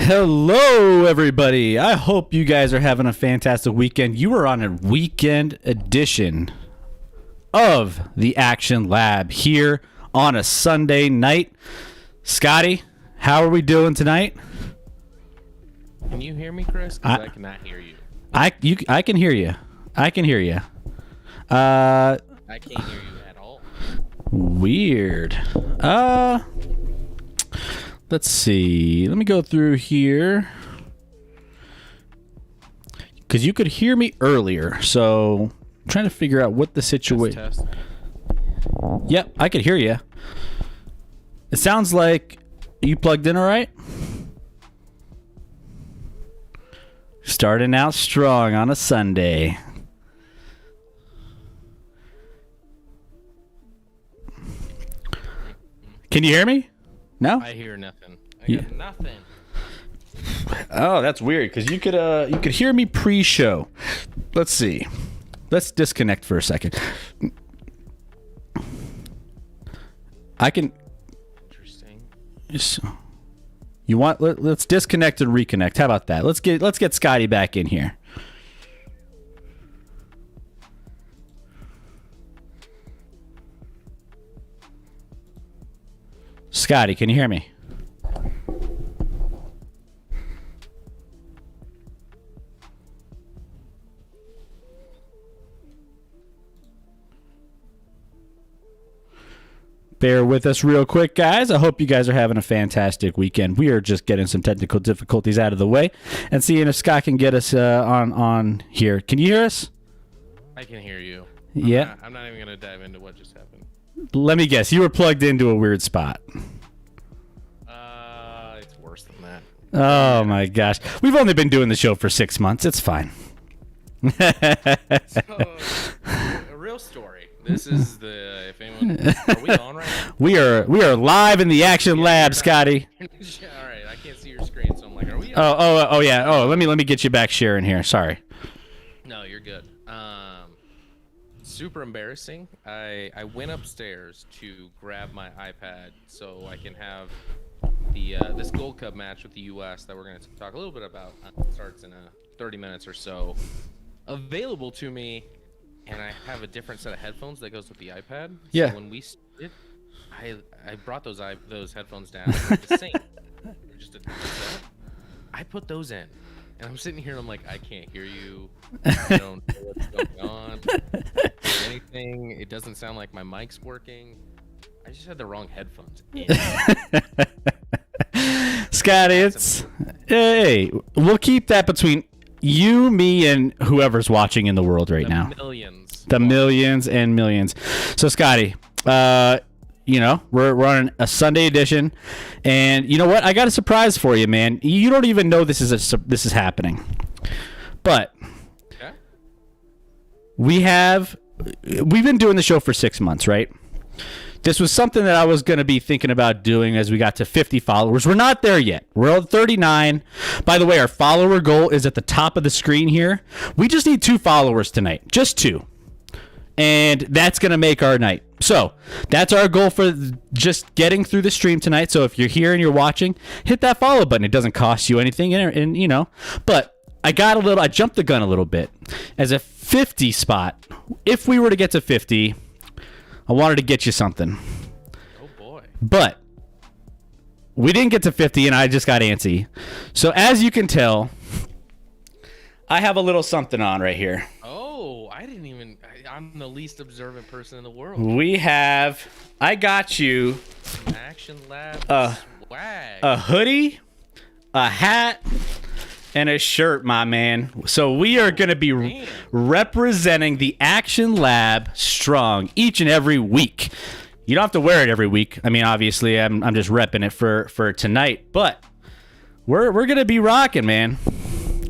Hello, everybody. I hope you guys are having a fantastic weekend. You are on a weekend edition of the Action Lab here on a Sunday night. Scotty, how are we doing tonight? Can you hear me, Chris? Because I cannot hear you. I can hear you. I can hear you. I can't hear you at all. Weird. Let's see. Let me go through here. Because you could hear me earlier. So, I'm trying to figure out what the situation... Test. Yep, I could hear you. It sounds like you plugged in all right? Starting out strong on a Sunday. Can you hear me? No? I hear nothing. I got nothing. Oh, that's weird because you could hear me pre-show. Let's see. Let's disconnect for a second. I can. Interesting. You want? Let's disconnect and reconnect. How about that? Let's get Scotty back in here. Scotty, can you hear me? Bear with us real quick, guys. I hope you guys are having a fantastic weekend. We are just getting some technical difficulties out of the way and seeing if Scott can get us on here. Can you hear us? I can hear you. Yeah. I'm not even going to dive into what just happened. Let me guess. You were plugged into a weird spot. It's worse than that. Oh, my gosh. We've only been doing the show for 6 months. It's fine. So, a real story. This is the, if anyone, are we on right now? We are live in the Action Lab, Scotty. All right, I can't see your screen, so I'm like, are we on? Oh yeah. Oh, let me get you back sharing here. Sorry. No, you're good. Super embarrassing. I went upstairs to grab my iPad so I can have the this Gold Cup match with the U.S. that we're going to talk a little bit about. Starts in 30 minutes or so. Available to me, and I have a different set of headphones that goes with the iPad. Yeah. So when we started, I brought those headphones down. The same. Just I put those in. And I'm sitting here and I'm like, I can't hear you. I don't know what's going on. Anything. It doesn't sound like my mic's working. I just had the wrong headphones in. Scott, hey, we'll keep that between you, me, and whoever's watching in the world right now. The millions and millions. So, Scotty, we're on a Sunday edition, and you know what? I got a surprise for you, man. You don't even know this is happening, but we have we've been doing the show for 6 months, right? This was something that I was going to be thinking about doing as we got to 50 followers. We're not there yet. We're at 39. By the way, our follower goal is at the top of the screen here. We just need 2 followers tonight. Just 2. And that's going to make our night. So that's our goal for just getting through the stream tonight. So if you're here and you're watching, hit that follow button. It doesn't cost you anything. And you know, but I jumped the gun a little bit. As a 50 spot, if we were to get to 50, I wanted to get you something. Oh, boy. But we didn't get to 50, and I just got antsy. So as you can tell, I have a little something on right here. Oh, I didn't even... I'm the least observant person in the world. I got you Some Action Lab swag. a hoodie, a hat, and a shirt, my man. So we are going to be representing the Action Lab strong each and every week. You don't have to wear it every week. I mean, obviously, I'm just repping it for tonight, but we're going to be rocking, man.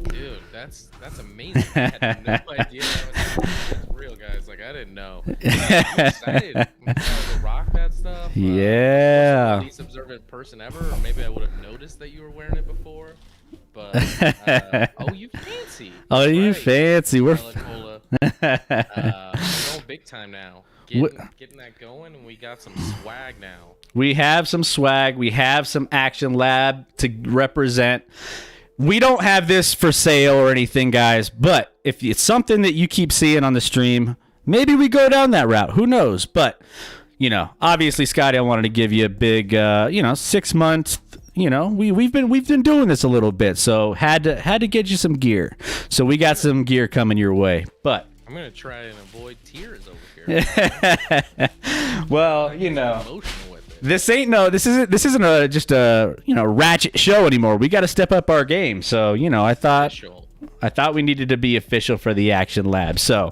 Dude, that's amazing. I had no idea that was real, guys. Like, I didn't know. I'm excited. I'm excited to rock that stuff. Yeah. The least observant person ever, or maybe I would have noticed that you were wearing it before. But oh, you fancy. Oh, you right. fancy. We're going big time now. Getting that going, and we got some swag now. We have some swag. We have some Action Lab to represent. We don't have this for sale or anything, guys, but if it's something that you keep seeing on the stream, maybe we go down that route. Who knows? But, you know, obviously, Scotty, I wanted to give you a big, 6 months. You know, we've been doing this a little bit, so had to get you some gear. So we got some gear coming your way. But I'm gonna try and avoid tears over here. well, you know, Emotional with it. this isn't just a ratchet show anymore. We got to step up our game. So I thought we needed to be official for the Action Lab. So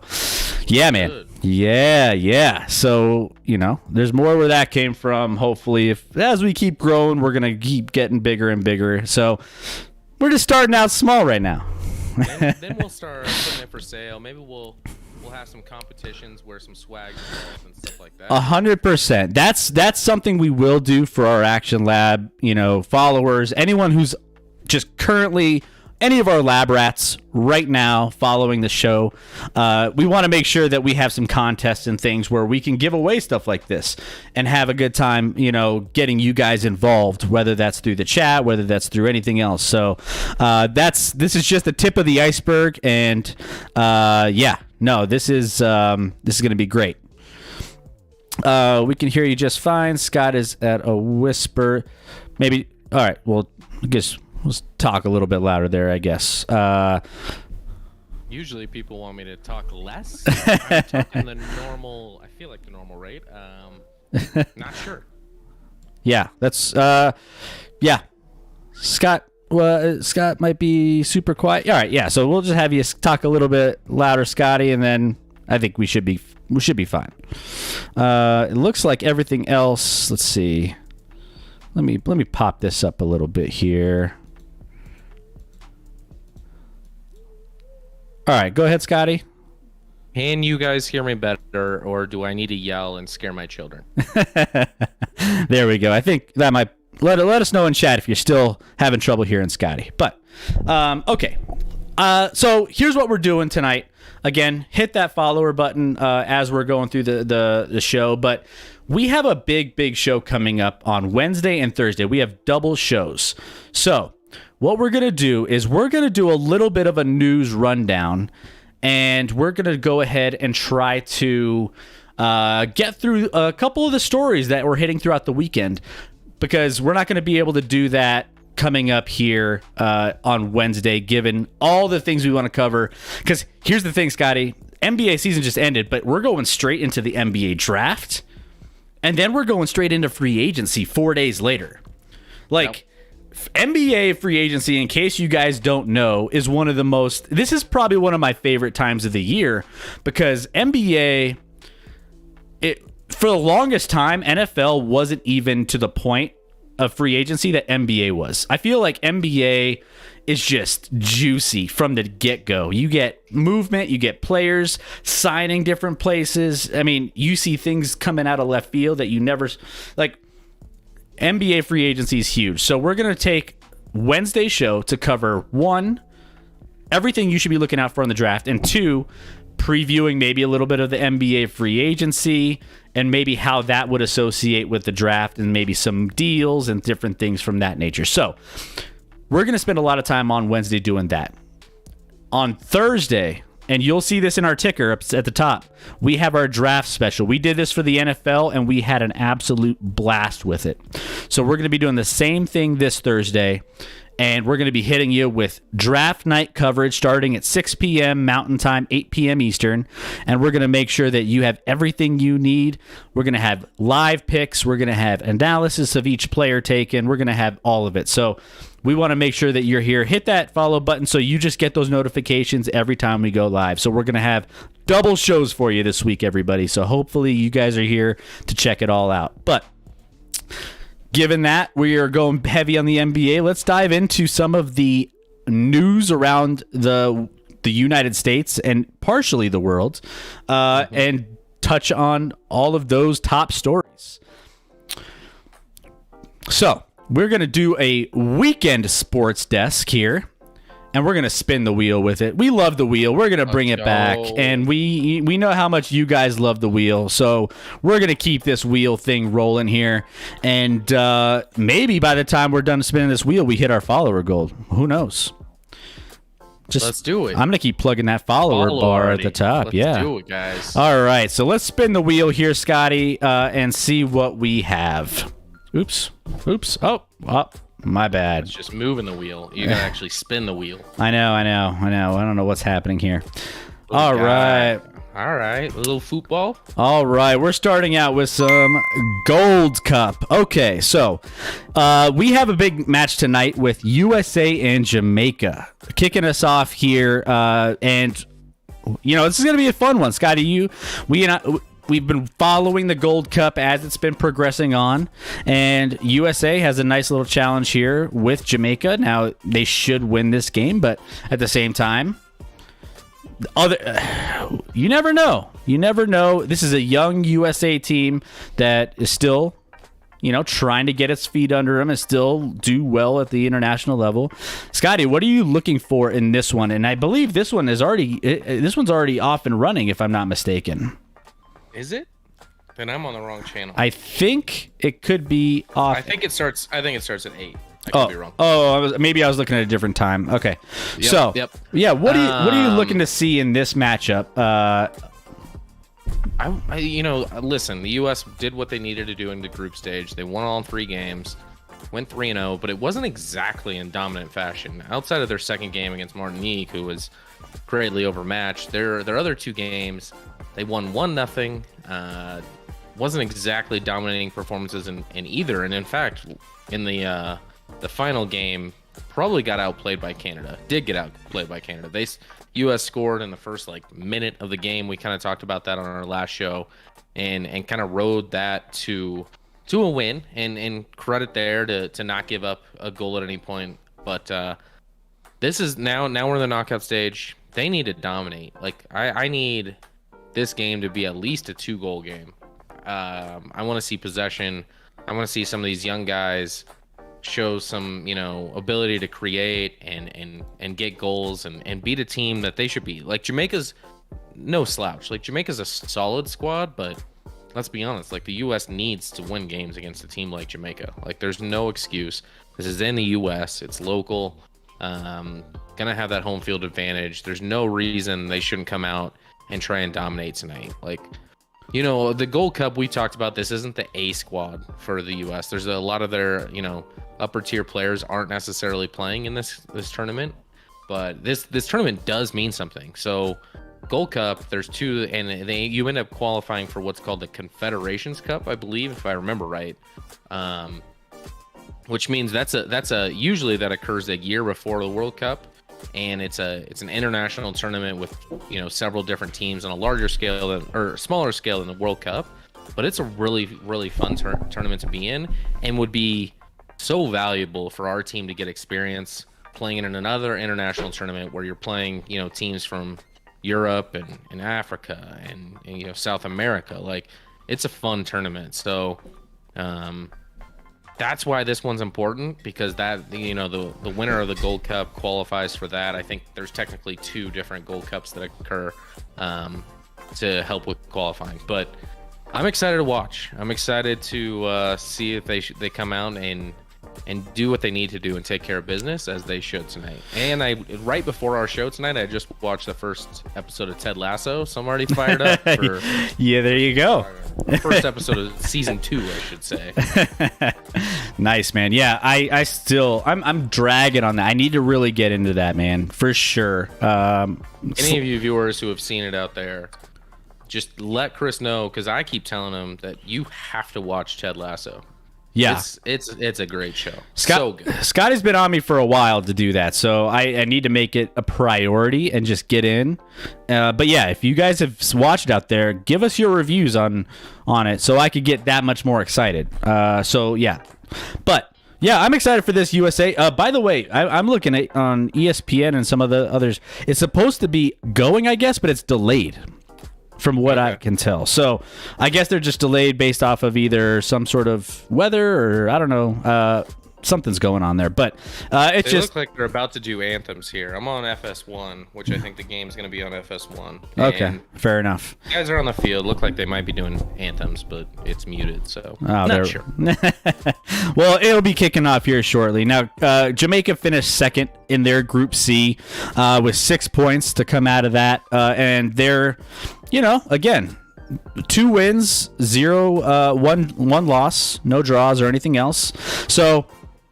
yeah, man. Good. Yeah. So, there's more where that came from. Hopefully, as we keep growing, we're going to keep getting bigger and bigger. So we're just starting out small right now. Then we'll start putting it for sale. Maybe we'll have some competitions where some swag involved and stuff like that. 100%. That's something we will do for our Action Lab, followers, anyone who's just currently any of our lab rats right now following the show. We want to make sure that we have some contests and things where we can give away stuff like this and have a good time, getting you guys involved, whether that's through the chat, whether that's through anything else. So this is just the tip of the iceberg. And this is going to be great. We can hear you just fine. Scott is at a whisper. Maybe. All right. Well, I guess let's talk a little bit louder there, I guess. Usually people want me to talk less. I'm talking the normal, I feel like the normal rate. Not sure. Yeah, that's, Scott might be super quiet. All right, yeah, so we'll just have you talk a little bit louder, Scotty, and then I think we should be fine. It looks like everything else, let's see. Let me pop this up a little bit here. All right, go ahead, Scotty. Can you guys hear me better, or do I need to yell and scare my children? There we go. I think that might let us know in chat if you're still having trouble hearing Scotty. But okay. So here's what we're doing tonight. Again, hit that follower button as we're going through the show. But we have a big show coming up on Wednesday and Thursday. We have double shows. So what we're going to do is we're going to do a little bit of a news rundown, and we're going to go ahead and try to get through a couple of the stories that we're hitting throughout the weekend, because we're not going to be able to do that coming up here on Wednesday, given all the things we want to cover. Because here's the thing, Scotty, NBA season just ended, but we're going straight into the NBA draft, and then we're going straight into free agency 4 days later. NBA free agency, in case you guys don't know, is this is probably one of my favorite times of the year, because NBA, for the longest time, NFL wasn't even to the point of free agency that NBA was. I feel like NBA is just juicy from the get-go. You get movement, you get players signing different places. I mean, you see things coming out of left field that you never like. NBA free agency is huge. So we're going to take Wednesday's show to cover 1, everything you should be looking out for in the draft, and 2, previewing maybe a little bit of the NBA free agency and maybe how that would associate with the draft and maybe some deals and different things from that nature. So we're going to spend a lot of time on Wednesday doing that. On Thursday, and you'll see this in our ticker up at the top, we have our draft special. We did this for the NFL, and we had an absolute blast with it. So we're going to be doing the same thing this Thursday, and we're going to be hitting you with draft night coverage starting at 6 p.m. Mountain Time, 8 p.m. Eastern, and we're going to make sure that you have everything you need. We're going to have live picks. We're going to have analysis of each player taken. We're going to have all of it. So we want to make sure that you're here. Hit that follow button so you just get those notifications every time we go live. So we're going to have double shows for you this week, everybody. So hopefully you guys are here to check it all out. But given that we are going heavy on the NBA, let's dive into some of the news around the United States and partially the world, and touch on all of those top stories. So we're going to do a weekend sports desk here, and we're going to spin the wheel with it. We love the wheel. We're going to bring it back, and we know how much you guys love the wheel, so we're going to keep this wheel thing rolling here, and maybe by the time we're done spinning this wheel, we hit our follower goal. Who knows? Let's do it. I'm going to keep plugging that follower bar at the top. Let's do it, guys. All right, so let's spin the wheel here, Scotty, and see what we have. Oops. Oh, my bad. It's just moving the wheel. You gotta actually spin the wheel. I know. I don't know what's happening here. All right. A little football. All right. We're starting out with some Gold Cup. Okay, so we have a big match tonight with USA and Jamaica. Kicking us off here, and this is gonna be a fun one, Scotty. We've been following the Gold Cup as it's been progressing on, and USA has a nice little challenge here with Jamaica. Now, they should win this game, but at the same time, you never know. You never know. This is a young USA team that is still, trying to get its feet under them and still do well at the international level. Scotty, what are you looking for in this one? And I believe this one's already off and running, if I'm not mistaken. Is it? Then I'm on the wrong channel. I think it could be off. I think it starts at 8. I could be wrong. Maybe I was looking at a different time. Okay. Yep. Yeah, what are you looking to see in this matchup? Listen, the U.S. did what they needed to do in the group stage. They won all 3 games, went 3-0, but it wasn't exactly in dominant fashion. Outside of their second game against Martinique, who was greatly overmatched, their other 2 games, they won 1-0. Wasn't exactly dominating performances in either, and in fact, in the final game, probably got outplayed by Canada. Did get outplayed by Canada. U.S. scored in the first minute of the game. We kind of talked about that on our last show, and kind of rode that to a win. And credit there to not give up a goal at any point. But this is now we're in the knockout stage. They need to dominate. I need this game to be at least a 2-goal game. I want to see possession. I want to see some of these young guys show some, ability to create and get goals and beat a team that they should be. Jamaica's no slouch. Jamaica's a solid squad, but let's be honest, the U.S. needs to win games against a team like Jamaica. There's no excuse. This is in the U.S. It's local. Gonna have that home field advantage. There's no reason they shouldn't come out and try and dominate tonight. The Gold Cup, we talked about, this isn't the A squad for the U.S. There's a lot of their, upper tier players aren't necessarily playing in this tournament, but this tournament does mean something. So Gold Cup, there's 2, and you end up qualifying for what's called the Confederations Cup, I believe, if I remember right. Which means that's usually that occurs a year before the World Cup. And it's an international tournament with several different teams on a larger scale or smaller scale than the World Cup, but it's a really, really fun tournament to be in, and would be so valuable for our team to get experience playing in another international tournament where you're playing, teams from Europe and Africa and South America. Like, it's a fun tournament. So that's why this one's important, because that, the winner of the Gold Cup qualifies for that. I think there's technically 2 different Gold Cups that occur to help with qualifying. But I'm excited to watch. I'm excited to see if they come out and do what they need to do and take care of business as they should tonight. And right before our show tonight, I just watched the first episode of Ted Lasso, so I'm already fired up for yeah, there you go. First episode of season 2, I should say. Nice, man. Yeah, I'm dragging on that. I need to really get into that, man, for sure. Any of you viewers who have seen it out there, just let Chris know, because I keep telling him that you have to watch Ted Lasso. Yeah, it's a great show. So good. Scotty's been on me for a while to do that, so I need to make it a priority and just get in. But yeah, if you guys have watched it out there, give us your reviews on it, so I could get that much more excited. So yeah, but yeah, I'm excited for this USA. By the way, I'm looking at on ESPN and some of the others. It's supposed to be going, I guess, but it's delayed, from what I can tell. So I guess they're just delayed based off of either some sort of weather or I don't know, something's going on there. But they look like they're about to do anthems here. I'm on FS1, which I think the game's going to be on FS1. Okay, fair enough. Guys are on the field. Look like they might be doing anthems, but it's muted, so not sure. Well, it'll be kicking off here shortly. Now, Jamaica finished second in their Group C with 6 points to come out of that, and they're, again, 2 wins, 1 loss, no draws or anything else. So,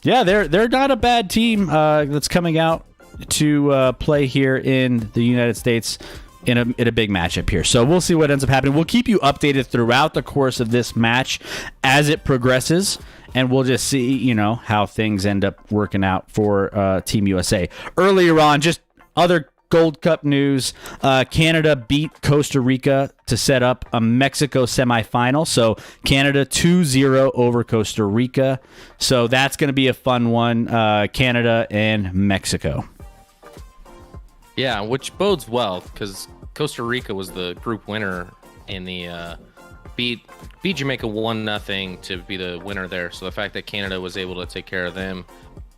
yeah, they're not a bad team that's coming out to play here in the United States in a big matchup here. So we'll see what ends up happening. We'll keep you updated throughout the course of this match as it progresses, and we'll just see, how things end up working out for Team USA. Earlier on, just other Gold Cup news, Canada beat Costa Rica to set up a Mexico semifinal. So Canada 2-0 over Costa Rica. So that's going to be a fun one, Canada and Mexico. Yeah, which bodes well, because Costa Rica was the group winner in the beat Jamaica 1-0 to be the winner there. So the fact that Canada was able to take care of them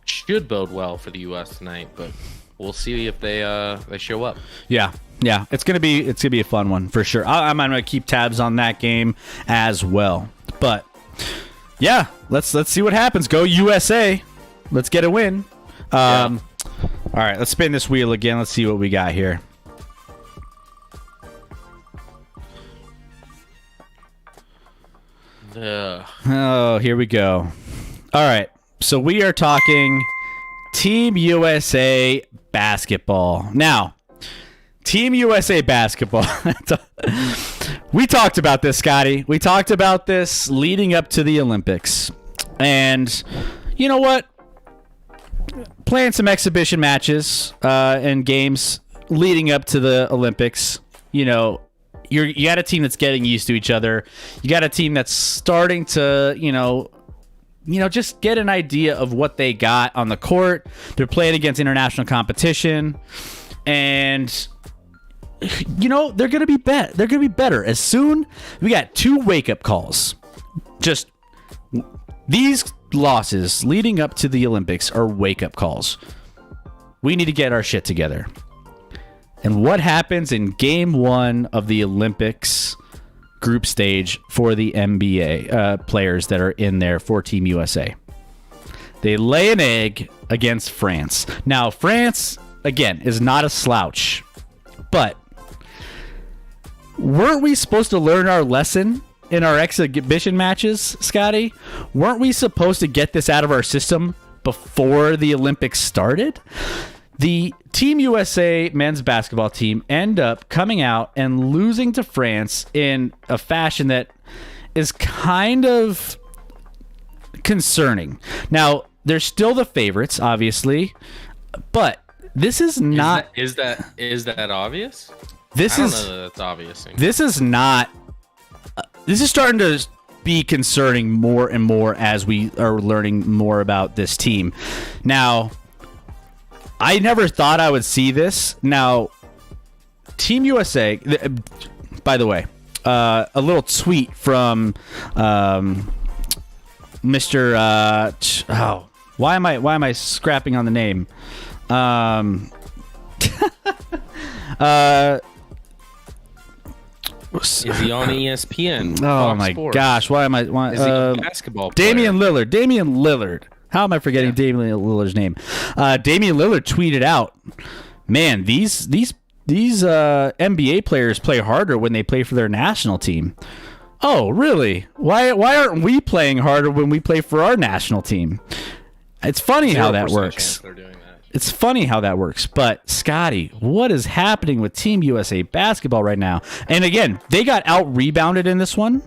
should bode well for the U.S. tonight, but we'll see if they show up. Yeah, it's gonna be a fun one for sure. I'm gonna keep tabs on that game as well. But yeah, let's see what happens. Go USA! Let's get a win. All right, let's spin this wheel again. Let's see what we got here. Oh, here we go. All right, so we are talking Team USA basketball. Now, Team USA basketball. We talked about this, Scotty. We talked about this leading up to the Olympics. And you know what? Playing some exhibition matches and games leading up to the Olympics, you got a team that's getting used to each other. You got a team that's starting to, just get an idea of what they got on the court. They're playing against international competition, and they're gonna be better. They're gonna be better as soon. We got 2 wake-up calls. Just these losses leading up to the Olympics are wake-up calls. We need to get our shit together. And what happens in Game 1 of the Olympics group stage for the NBA players that are in there for Team USA? They lay an egg against France. Now, France, again, is not a slouch. But weren't we supposed to learn our lesson in our exhibition matches, Scotty? Weren't we supposed to get this out of our system before the Olympics started? The Team USA men's basketball team end up coming out and losing to France in a fashion that is kind of concerning. Now, they're still the favorites, obviously, but this is not... Is that obvious? I don't know that that's obvious. This is not... This is starting to be concerning more and more as we are learning more about this team. Now, I never thought I would see this. Now, Team USA, by the way, a little tweet from Mr. Why am I scrapping on the name? Is he on ESPN? Oh Fox my Sports? gosh, why am I? Is he a basketball player? Damian Lillard. How am I forgetting Damian Lillard's name? Damian Lillard tweeted out, "Man, these NBA players play harder when they play for their national team." Oh, really? Why aren't we playing harder when we play for our national team? It's funny how that 0% works. chance they're doing that. It's funny how that works. But Scotty, what is happening with Team USA basketball right now? And again, they got out rebounded in this one.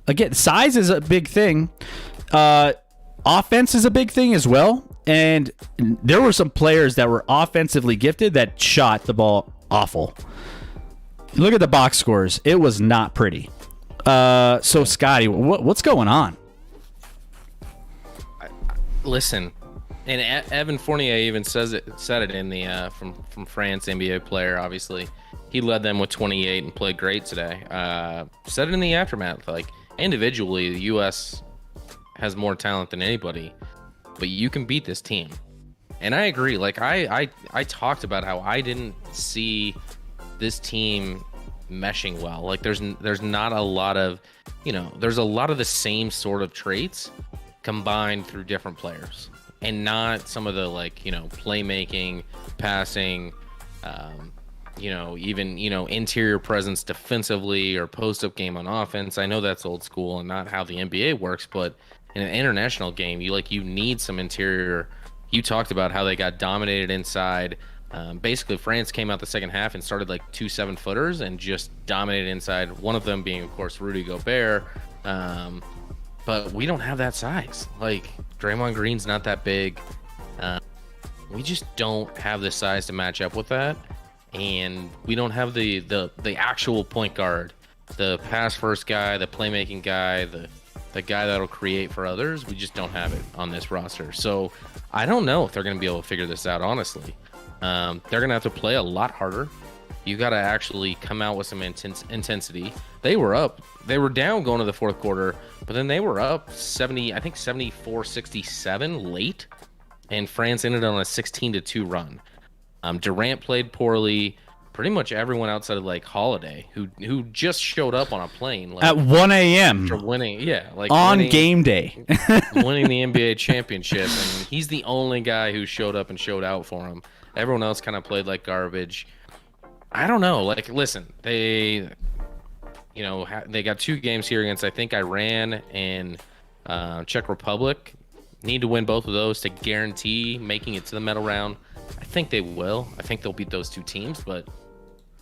Again, size is a big thing. Offense is a big thing as well. And there were some players that were offensively gifted that shot the ball awful. Look at the box scores. It was not pretty. So Scotty, what's going on? Listen, and Evan Fournier even said it in the from France NBA player. Obviously, he led them with 28 and played great today. Said it in the aftermath, like individually, the U.S. has more talent than anybody, but you can beat this team. And I agree. Like I talked about how I didn't see this team meshing well. Like there's not a lot of, there's a lot of the same sort of traits combined through different players, and not some of the playmaking, passing, even interior presence defensively or post-up game on offense. I know that's old school and not how the NBA works, but in an international game, you need some interior. You talked about how they got dominated inside. Basically, France came out the second half and started like 2 7-footers and just dominated inside. One of them being, of course, Rudy Gobert. But we don't have that size. Like Draymond Green's not that big. We just don't have the size to match up with that, and we don't have the actual point guard, the pass first guy, the playmaking guy, the guy that'll create for others. We just don't have it on this roster. So I don't know if they're going to be able to figure this out. Honestly, they're going to have to play a lot harder. You got to actually come out with some intensity. They were down going to the fourth quarter, but then they were up 74-67 late, and France ended on a 16-2 run. Durant played poorly. Pretty much everyone outside of like Holiday, who just showed up on a plane at 1 a.m. after winning, game day, winning the NBA championship, and he's the only guy who showed up and showed out for him. Everyone else kind of played like garbage. I don't know. Like, listen, they got 2 games here against, I think, Iran and Czech Republic. Need to win both of those to guarantee making it to the medal round. I think they will. I think they'll beat those 2 teams, but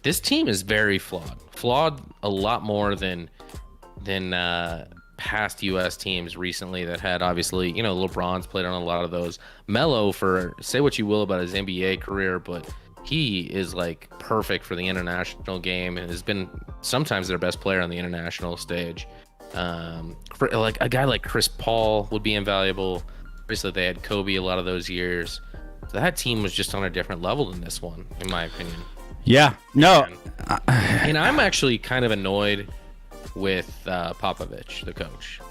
this team is very flawed. Flawed a lot more than past U.S. teams recently that had, obviously, LeBron's played on a lot of those. Melo, say what you will about his NBA career, but he is like perfect for the international game and has been sometimes their best player on the international stage. Like a guy like Chris Paul would be invaluable. Obviously, they had Kobe a lot of those years. So that team was just on a different level than this one, in my opinion. Yeah, no. And I'm actually kind of annoyed with Popovich, the coach.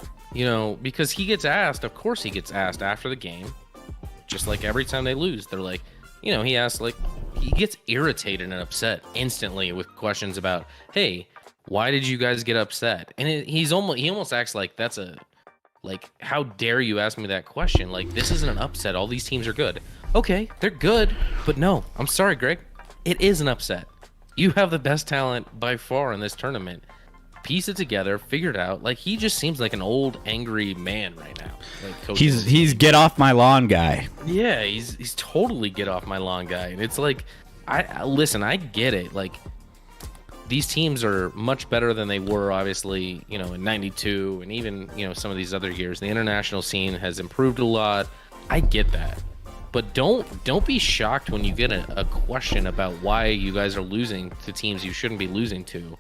Because he gets asked, of course he gets asked after the game, just like every time they lose. They're like, he asks, like, he gets irritated and upset instantly with questions about, hey, why did you guys get upset? And he almost acts like that's how dare you ask me that question? Like, this isn't an upset. All these teams are good. Okay, they're good, but no, I'm sorry, Greg. It is an upset. You have the best talent by far in this tournament. Piece it together, figure it out. Like, he just seems like an old, angry man right now. Like, he's get off my lawn guy. Yeah, he's totally get off my lawn guy. And it's like, I get it. Like, these teams are much better than they were, obviously, in 92 and even, some of these other years. The international scene has improved a lot. I get that. But don't be shocked when you get a question about why you guys are losing to teams you shouldn't be losing to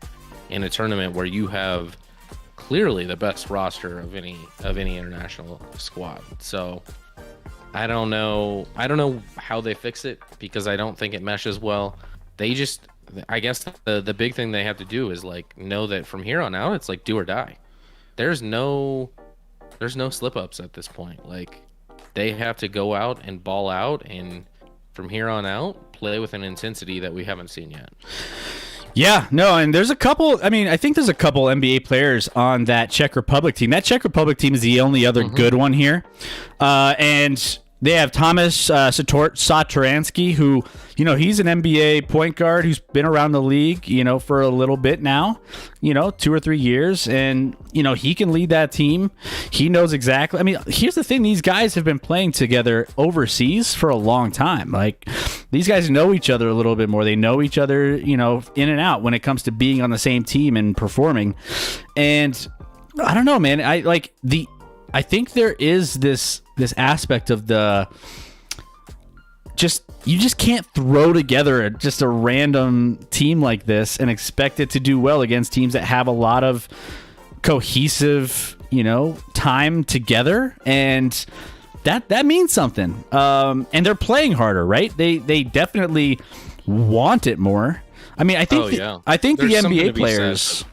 in a tournament where you have clearly the best roster of any international squad. So I don't know. I don't know how they fix it because I don't think it meshes well. They just, I guess the big thing they have to do is like know that from here on out, it's like do or die. There's no slip ups at this point. Like they have to go out and ball out, and from here on out, play with an intensity that we haven't seen yet. Yeah, no, and there's a couple. I mean, I think there's a couple NBA players on that Czech Republic team. That Czech Republic team is the only other good one here, and they have Thomas Satoransky, who, you know, he's an NBA point guard who's been around the league, you know, for a little bit now, you know, 2 or 3 years. And, you know, he can lead that team. He knows exactly. I mean, here's the thing. These guys have been playing together overseas for a long time. Like, these guys know each other a little bit more. They know each other, you know, in and out when it comes to being on the same team and performing. And I don't know, man. I think there is this aspect of you just can't throw together just a random team like this and expect it to do well against teams that have a lot of cohesive, you know, time together, and that means something. And they're playing harder, right? They definitely want it more. I mean, I think I think There's the something to NBA be players, said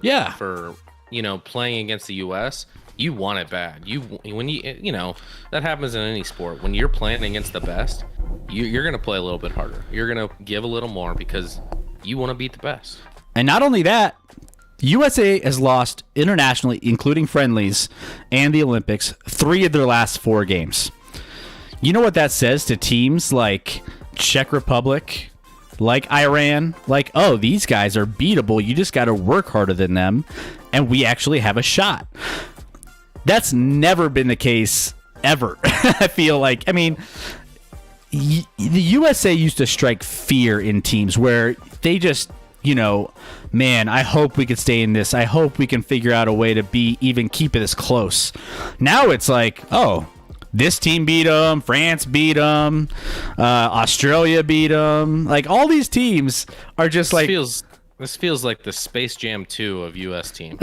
yeah, for, you know, playing against the U.S., you want it bad. When you know, that happens in any sport. When you're playing against the best, you're gonna play a little bit harder. You're gonna give a little more because you want to beat the best. And not only that, USA has lost internationally, including friendlies and the Olympics, 3 of their last 4 games. You know what that says to teams like Czech Republic, like Iran, like, oh, these guys are beatable. You just got to work harder than them, and we actually have a shot. That's never been the case ever. I feel like, I mean, the USA used to strike fear in teams where they just, you know, man, I hope we could stay in this. I hope we can figure out a way to even keep it as close. Now it's like, oh, this team beat them, France beat them, Australia beat them. Like, all these teams are just This feels like the Space Jam 2 of U.S. team.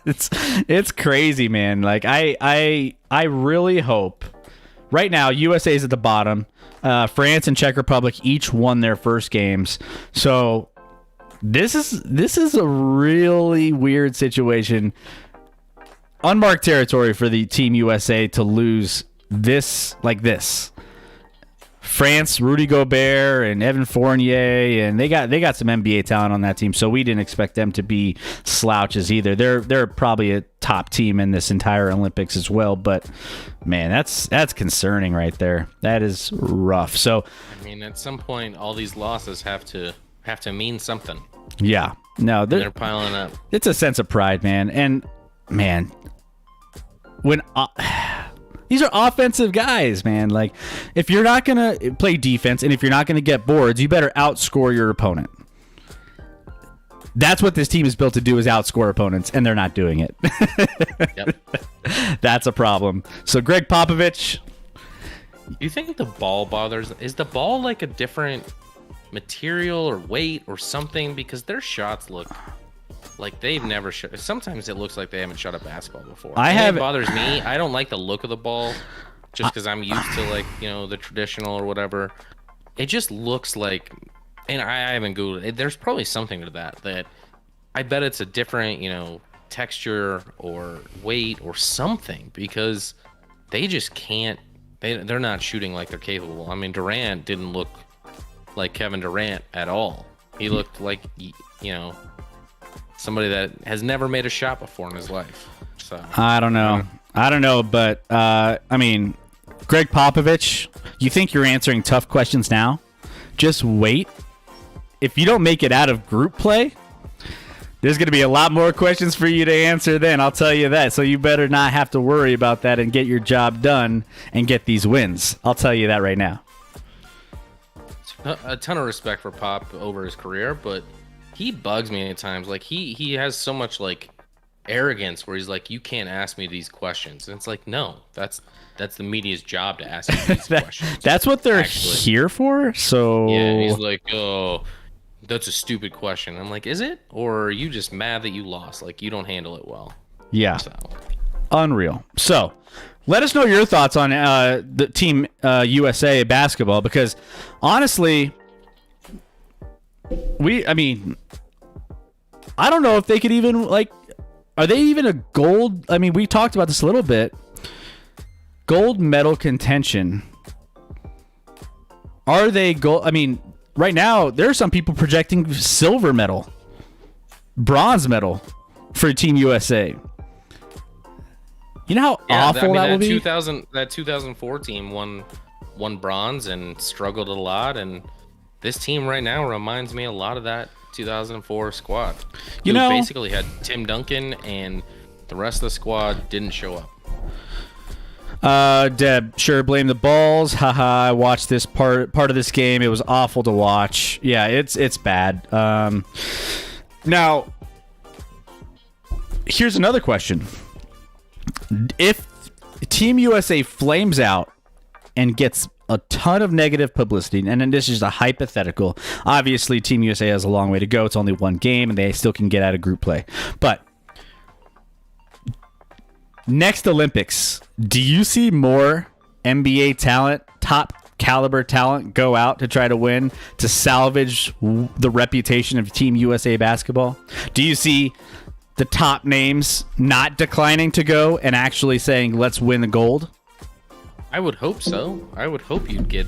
it's crazy, man. Like, I really hope right now USA's at the bottom. France and Czech Republic each won their first games. So this is a really weird situation. Unmarked territory for the Team USA to lose this like this. France, Rudy Gobert and Evan Fournier, and they got some NBA talent on that team, so we didn't expect them to be slouches either. They're probably a top team in this entire Olympics as well, but man, that's concerning right there. That is rough. So I mean, at some point, all these losses have to mean something. yeah, no, They're piling up. It's a sense of pride, man, and man, when. These are offensive guys, man. Like, if you're not going to play defense and if you're not going to get boards, you better outscore your opponent. That's what this team is built to do, is outscore opponents, and they're not doing it. Yep. That's a problem. So, Greg Popovich. Do you think the ball bothers? Is the ball like a different material or weight or something? Because their shots look like they've never shot. Sometimes it looks like they haven't shot a basketball before. It bothers me. I don't like the look of the ball, just because I'm used to, like, you know, the traditional or whatever. It just looks like, and I haven't Googled it. There's probably something to that I bet it's a different, you know, texture or weight or something, because they just can't. They're not shooting like they're capable. I mean, Durant didn't look like Kevin Durant at all. He looked like, you know, somebody that has never made a shot before in his life. So I don't know, but I mean, Greg Popovich, you think you're answering tough questions now? Just wait. If you don't make it out of group play, there's going to be a lot more questions for you to answer then, I'll tell you that. So you better not have to worry about that and get your job done and get these wins. I'll tell you that right now. A ton of respect for Pop over his career, but he bugs me at times. Like, he has so much, like, arrogance where he's like, you can't ask me these questions. And it's like, no, that's the media's job to ask you these questions. That's what they're here for. So yeah, he's like, oh, that's a stupid question. I'm like, is it? Or are you just mad that you lost? Like, you don't handle it well. Yeah. So Unreal. So, let us know your thoughts on the Team USA basketball, because honestly, I don't know if they could even, like, are they even a gold? I mean, we talked about this a little bit. Gold medal contention. Are they gold? I mean, right now, there are some people projecting silver medal, bronze medal for Team USA. You know how awful that will be? That 2004 team won bronze and struggled a lot, and this team right now reminds me a lot of that 2004 squad. You know, basically had Tim Duncan, and the rest of the squad didn't show up. Deb, sure, blame the balls. Haha, I watched this part of this game. It was awful to watch. Yeah, it's bad. Now, here's another question. If Team USA flames out and gets a ton of negative publicity, and then this is a hypothetical. Obviously, Team USA has a long way to go. It's only one game, and they still can get out of group play. But next Olympics, do you see more NBA talent, top caliber talent, go out to try to win, to salvage the reputation of Team USA basketball? Do you see the top names not declining to go and actually saying, let's win the gold? I would hope so. I would hope you'd get,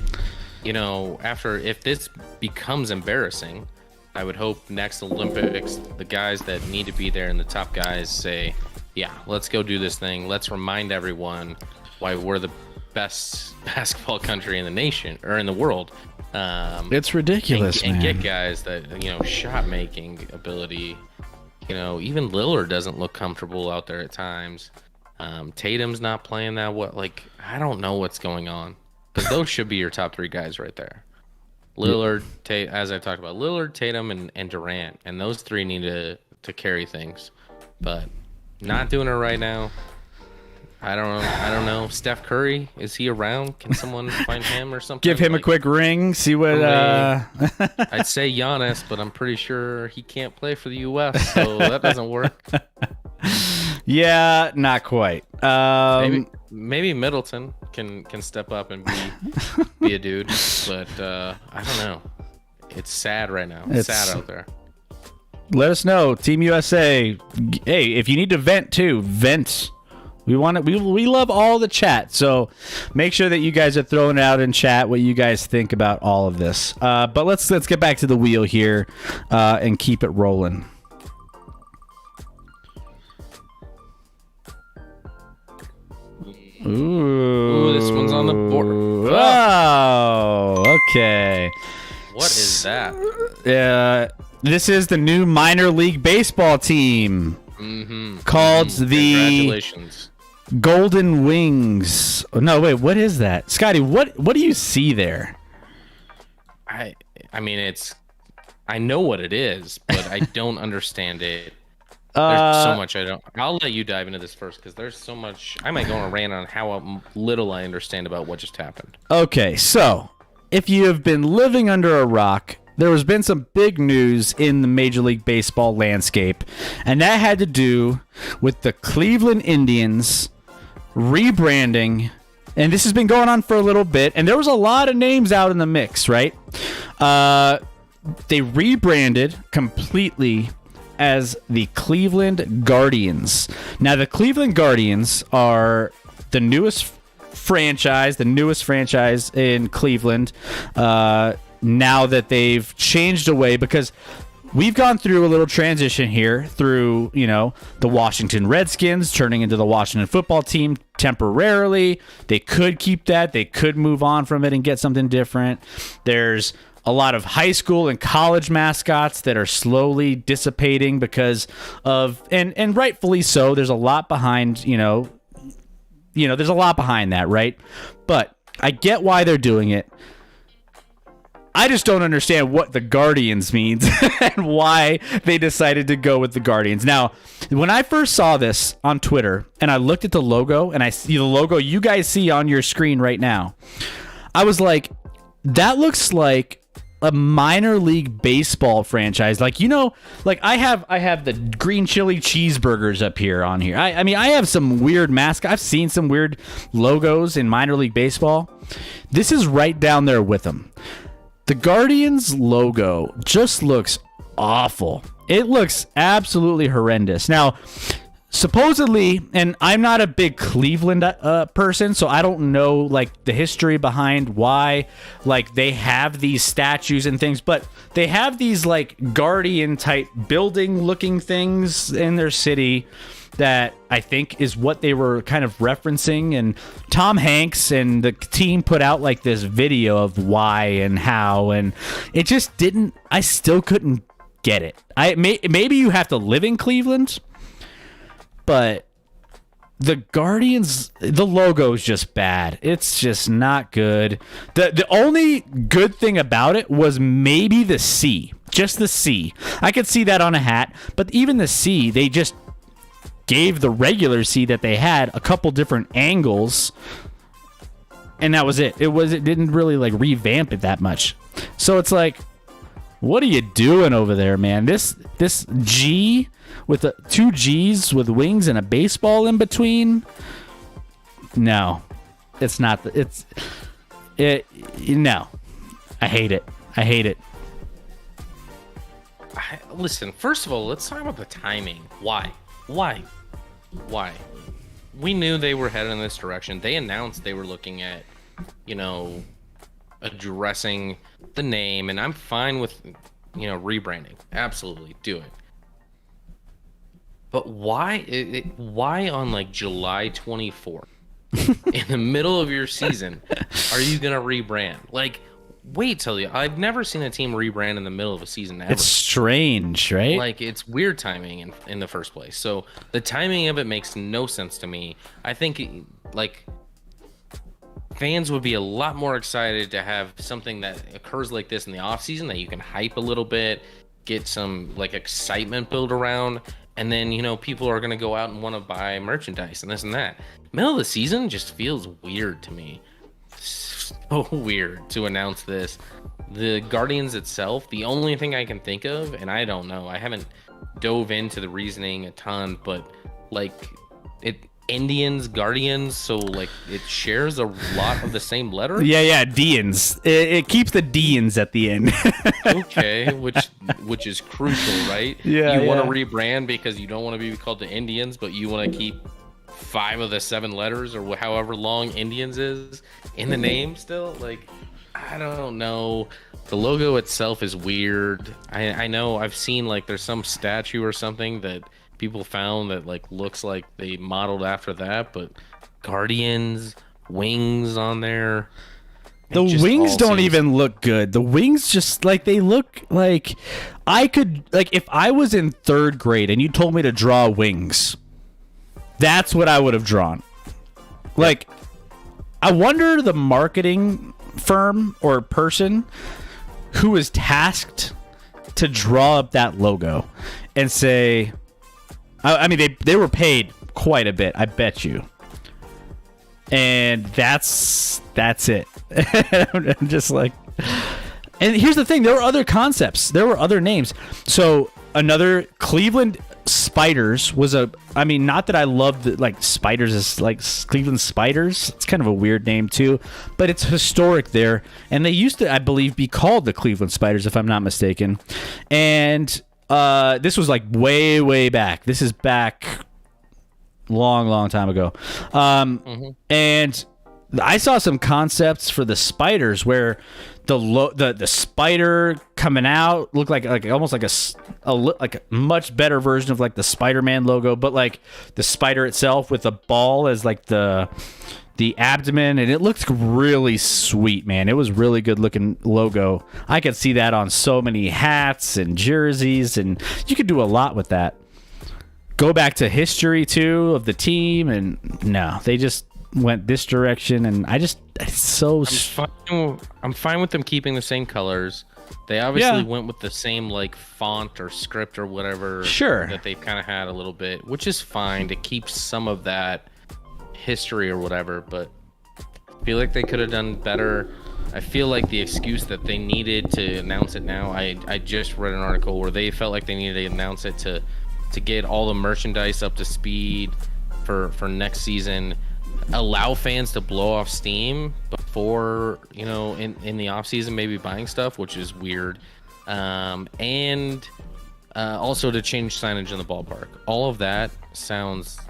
if this becomes embarrassing, I would hope next Olympics, the guys that need to be there and the top guys say, yeah, let's go do this thing. Let's remind everyone why we're the best basketball country in the nation or in the world. It's ridiculous, and get guys that, shot making ability. Even Lillard doesn't look comfortable out there at times. Tatum's not playing that well. Like, I don't know what's going on, because those should be your top three guys right there. Lillard, as I talked about, Lillard, Tatum, and Durant, and those three need to carry things, but not doing it right now. I don't know. Steph Curry, is he around? Can someone find him or something? Give him a quick ring. See what. I'd say Giannis, but I'm pretty sure he can't play for the U.S., so that doesn't work. Yeah, not quite. Maybe Middleton can step up and be a dude, but I don't know. It's sad right now. It's sad out there. Let us know, Team USA. Hey, if you need to vent too, vent. We want it. We love all the chat, so make sure that you guys are throwing it out in chat what you guys think about all of this. But let's get back to the wheel here and keep it rolling. Ooh, this one's on the board. Oh, okay. What is that? This is the new minor league baseball team called the Congratulations. Golden Wings. Oh, no, wait, what is that? Scotty, what do you see there? I mean, I know what it is, but I don't understand it. There's so much I don't. I'll let you dive into this first, because there's so much. I might go on a rant on how little I understand about what just happened. Okay, so if you have been living under a rock, there has been some big news in the Major League Baseball landscape, and that had to do with the Cleveland Indians rebranding, and this has been going on for a little bit, and there was a lot of names out in the mix, right? They rebranded completely as the Cleveland Guardians. Now, the Cleveland Guardians are the newest franchise in Cleveland, now that they've changed away, because we've gone through a little transition here through, the Washington Redskins turning into the Washington football team temporarily. They could keep that. They could move on from it and get something different. There's a lot of high school and college mascots that are slowly dissipating because of, and rightfully so, there's a lot behind, there's a lot behind that, right? But I get why they're doing it. I just don't understand what the Guardians means and why they decided to go with the Guardians. Now, when I first saw this on Twitter and I looked at the logo, and I see the logo you guys see on your screen right now, I was like, that looks like a minor league baseball franchise, like, you know, like I have the green chili cheeseburgers up here on here. I mean, I have some weird mascot. I've seen some weird logos in minor league baseball. This is right down there with them. The Guardians logo just looks awful. It looks absolutely horrendous. Now, supposedly, and I'm not a big Cleveland person, so I don't know like the history behind why like they have these statues and things, but they have these like Guardian type building looking things in their city that I think is what they were kind of referencing. And Tom Hanks and the team put out like this video of why and how, and it just didn't, I still couldn't get it. Maybe you have to live in Cleveland, but the Guardians, the logo is just bad. It's just not good. The only good thing about it was maybe the C. Just the C. I could see that on a hat, but even the C, they just gave the regular C that they had a couple different angles, and that was it. It didn't really like revamp it that much. So it's like, what are you doing over there, man? This G with two G's with wings and a baseball in between? No, it's not. No, I hate it. I hate it. Listen, first of all, let's talk about the timing. Why? We knew they were headed in this direction. They announced they were looking at, you know, addressing the name, and I'm fine with, you know, rebranding. Absolutely, do it. But why on like July 24th, in the middle of your season, are you gonna rebrand? Like, wait till you. I've never seen a team rebrand in the middle of a season ever. It's strange, right? Like, it's weird timing in the first place. So the timing of it makes no sense to me. I think like fans would be a lot more excited to have something that occurs like this in the off season that you can hype a little bit, get some like excitement built around, and then, you know, people are gonna go out and want to buy merchandise and this and that. Middle of the season just feels weird to me. So weird to announce this. The Guardians itself, the only thing I can think of, and I don't know, I haven't dove into the reasoning a ton, but like Indians, Guardians, so like it shares a lot of the same letter. Yeah, Dians. It keeps the Dians at the end. Okay, which is crucial, right? Yeah, you want to rebrand because you don't want to be called the Indians, but you want to keep 5 of the 7 letters or however long Indians is in the name still. Like, I don't know. The logo itself is weird. I know I've seen like there's some statue or something that people found that like looks like they modeled after that, but Guardians, wings on there. The wings don't even look good. The wings just like, they look like I could, like, if I was in 3rd grade and you told me to draw wings, that's what I would have drawn. Like, I wonder the marketing firm or person who was tasked to draw up that logo and say, I mean, they were paid quite a bit, I bet you. And that's it. I'm just like, and here's the thing, there were other concepts, there were other names. So another Cleveland Spiders was I mean, not that I love the, like, Spiders is like Cleveland Spiders. It's kind of a weird name too, but it's historic there. And they used to, I believe, be called the Cleveland Spiders, if I'm not mistaken. And this was like way back. This is back long time ago. And I saw some concepts for the Spiders where the spider coming out looked like almost like a much better version of like the Spider-Man logo, but like the spider itself with the ball as like the abdomen, and it looked really sweet, man. It was really good looking logo. I could see that on so many hats and jerseys, and you could do a lot with that. Go back to history too of the team, and no, they just went this direction, and I'm fine with them keeping the same colors. They obviously went with the same like font or script or whatever that they've kind of had a little bit, which is fine to keep some of that history or whatever, but I feel like they could have done better I feel like the excuse that they needed to announce it now, I just read an article where they felt like they needed to announce it to get all the merchandise up to speed for next season, allow fans to blow off steam before, in the off season, maybe buying stuff, which is weird. And also to change signage in the ballpark. All of that sounds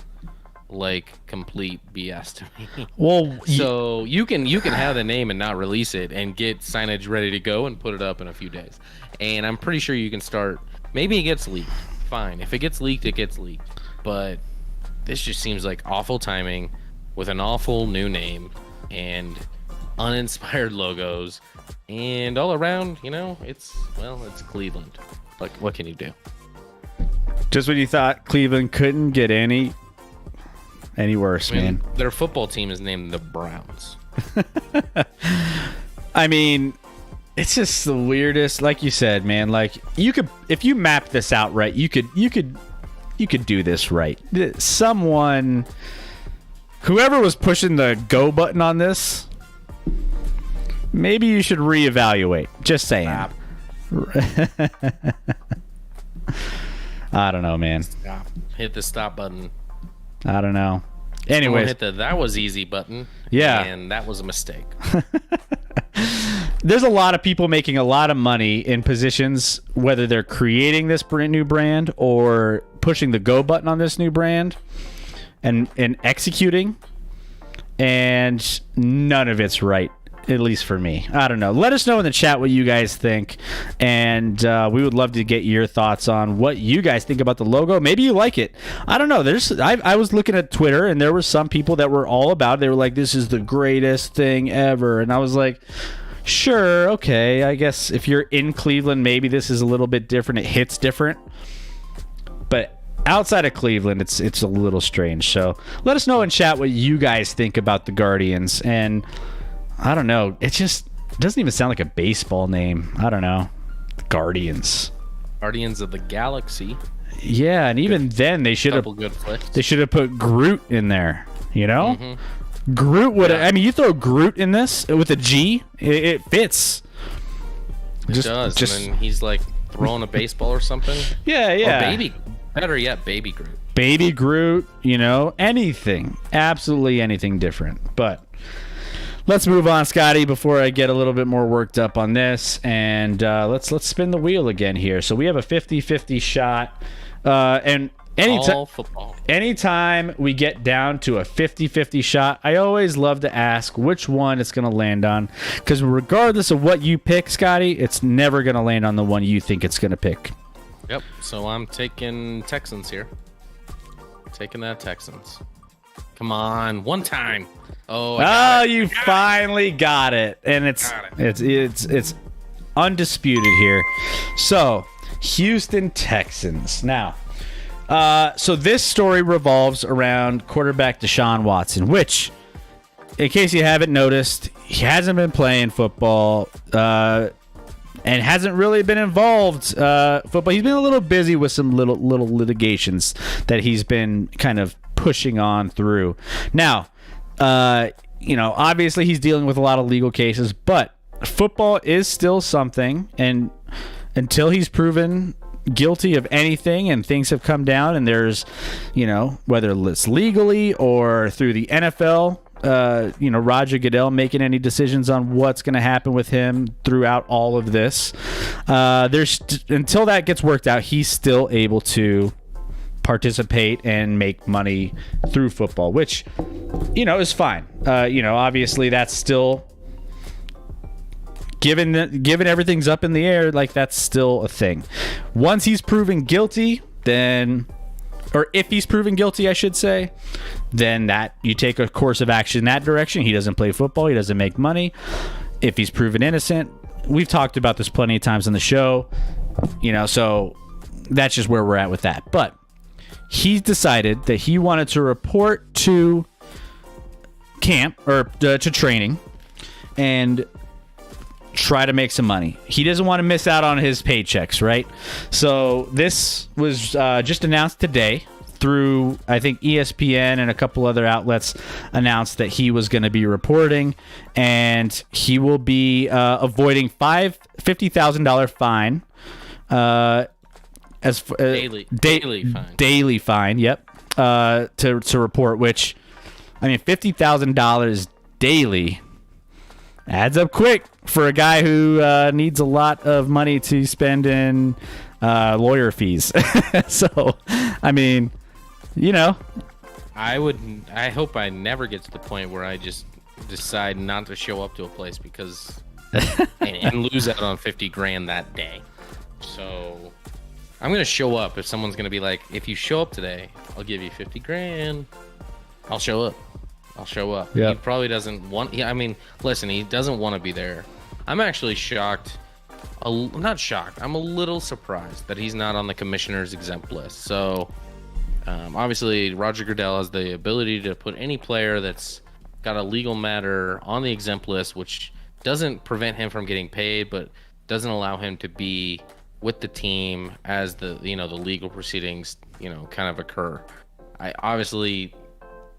like complete BS to me. Well, so you can have the name and not release it and get signage ready to go and put it up in a few days. And I'm pretty sure you can start. Maybe it gets leaked. Fine. If it gets leaked, it gets leaked. But this just seems like awful timing with an awful new name and uninspired logos and all around, it's Cleveland. Like, what can you do? just when you thought Cleveland couldn't get any worse, man. Their football team is named the Browns. I mean, it's just the weirdest. Like you said, man. Like you could, if you map this out right, you could do this right. Someone, whoever was pushing the go button on this, maybe you should reevaluate. Just saying. I don't know, man. Stop. Hit the stop button. I don't know. Anyways, hit the that was easy button. Yeah. And that was a mistake. There's a lot of people making a lot of money in positions, whether they're creating this brand new brand or pushing the go button on this new brand and executing, and none of it's right, at least for me. I don't know. Let us know in the chat what you guys think, and we would love to get your thoughts on what you guys think about the logo. Maybe you like it. I don't know. I was looking at Twitter, and there were some people that were all about it. They were like, this is the greatest thing ever. And I was like, sure, okay. I guess if you're in Cleveland, maybe this is a little bit different. It hits different. But outside of Cleveland, it's a little strange. So let us know in chat what you guys think about the Guardians. And I don't know. It just doesn't even sound like a baseball name. I don't know. The Guardians. Guardians of the Galaxy. Yeah, and even then they should have put Groot in there. You know, Groot would. Yeah. I mean, you throw Groot in this with a G, it fits. It does. And then he's like throwing a baseball or something. Yeah. Or better yet, Baby Groot. Baby Groot. Anything, absolutely anything different, but. Let's move on, Scotty, before I get a little bit more worked up on this. And let's spin the wheel again here. So we have a 50-50 shot. And anytime we get down to a 50-50 shot, I always love to ask which one it's going to land on. Because regardless of what you pick, Scotty, it's never going to land on the one you think it's going to pick. Yep. So I'm taking Texans here. Taking that Texans. Come on. One time. Oh, you finally got it, and it's undisputed here. So, Houston Texans. Now, so this story revolves around quarterback Deshaun Watson, which, in case you haven't noticed, he hasn't been playing football and hasn't really been involved football. He's been a little busy with some little litigations that he's been kind of pushing on through. Now, obviously he's dealing with a lot of legal cases, but football is still something, and until he's proven guilty of anything and things have come down and there's, whether it's legally or through the NFL, Roger Goodell making any decisions on what's going to happen with him throughout all of this, until that gets worked out, he's still able to participate and make money through football, which is fine. Obviously that's still given everything's up in the air, like that's still a thing. Once he's proven guilty, or if he's proven guilty, I should say, then that you take a course of action in that direction. He doesn't play football, he doesn't make money. If he's proven innocent, we've talked about this plenty of times on the show, so that's just where we're at with that. But he decided that he wanted to report to camp or to training and try to make some money. He doesn't want to miss out on his paychecks, right? So this was just announced today, through, I think, ESPN and a couple other outlets announced that he was going to be reporting, and he will be avoiding $50,000 fine. Daily fine. Yep. To report, which, I mean, $50,000 daily adds up quick for a guy who needs a lot of money to spend in lawyer fees. So, I mean, you know, I hope I never get to the point where I just decide not to show up to a place because and lose out on 50 grand that day. So I'm gonna show up if someone's gonna be like, if you show up today, I'll give you 50 grand. I'll show up. Yeah. He probably doesn't want. Yeah, I mean, listen, he doesn't want to be there. I'm actually shocked. Not shocked. I'm a little surprised that he's not on the commissioner's exempt list. So, obviously, Roger Goodell has the ability to put any player that's got a legal matter on the exempt list, which doesn't prevent him from getting paid, but doesn't allow him to be with the team as the legal proceedings kind of occur.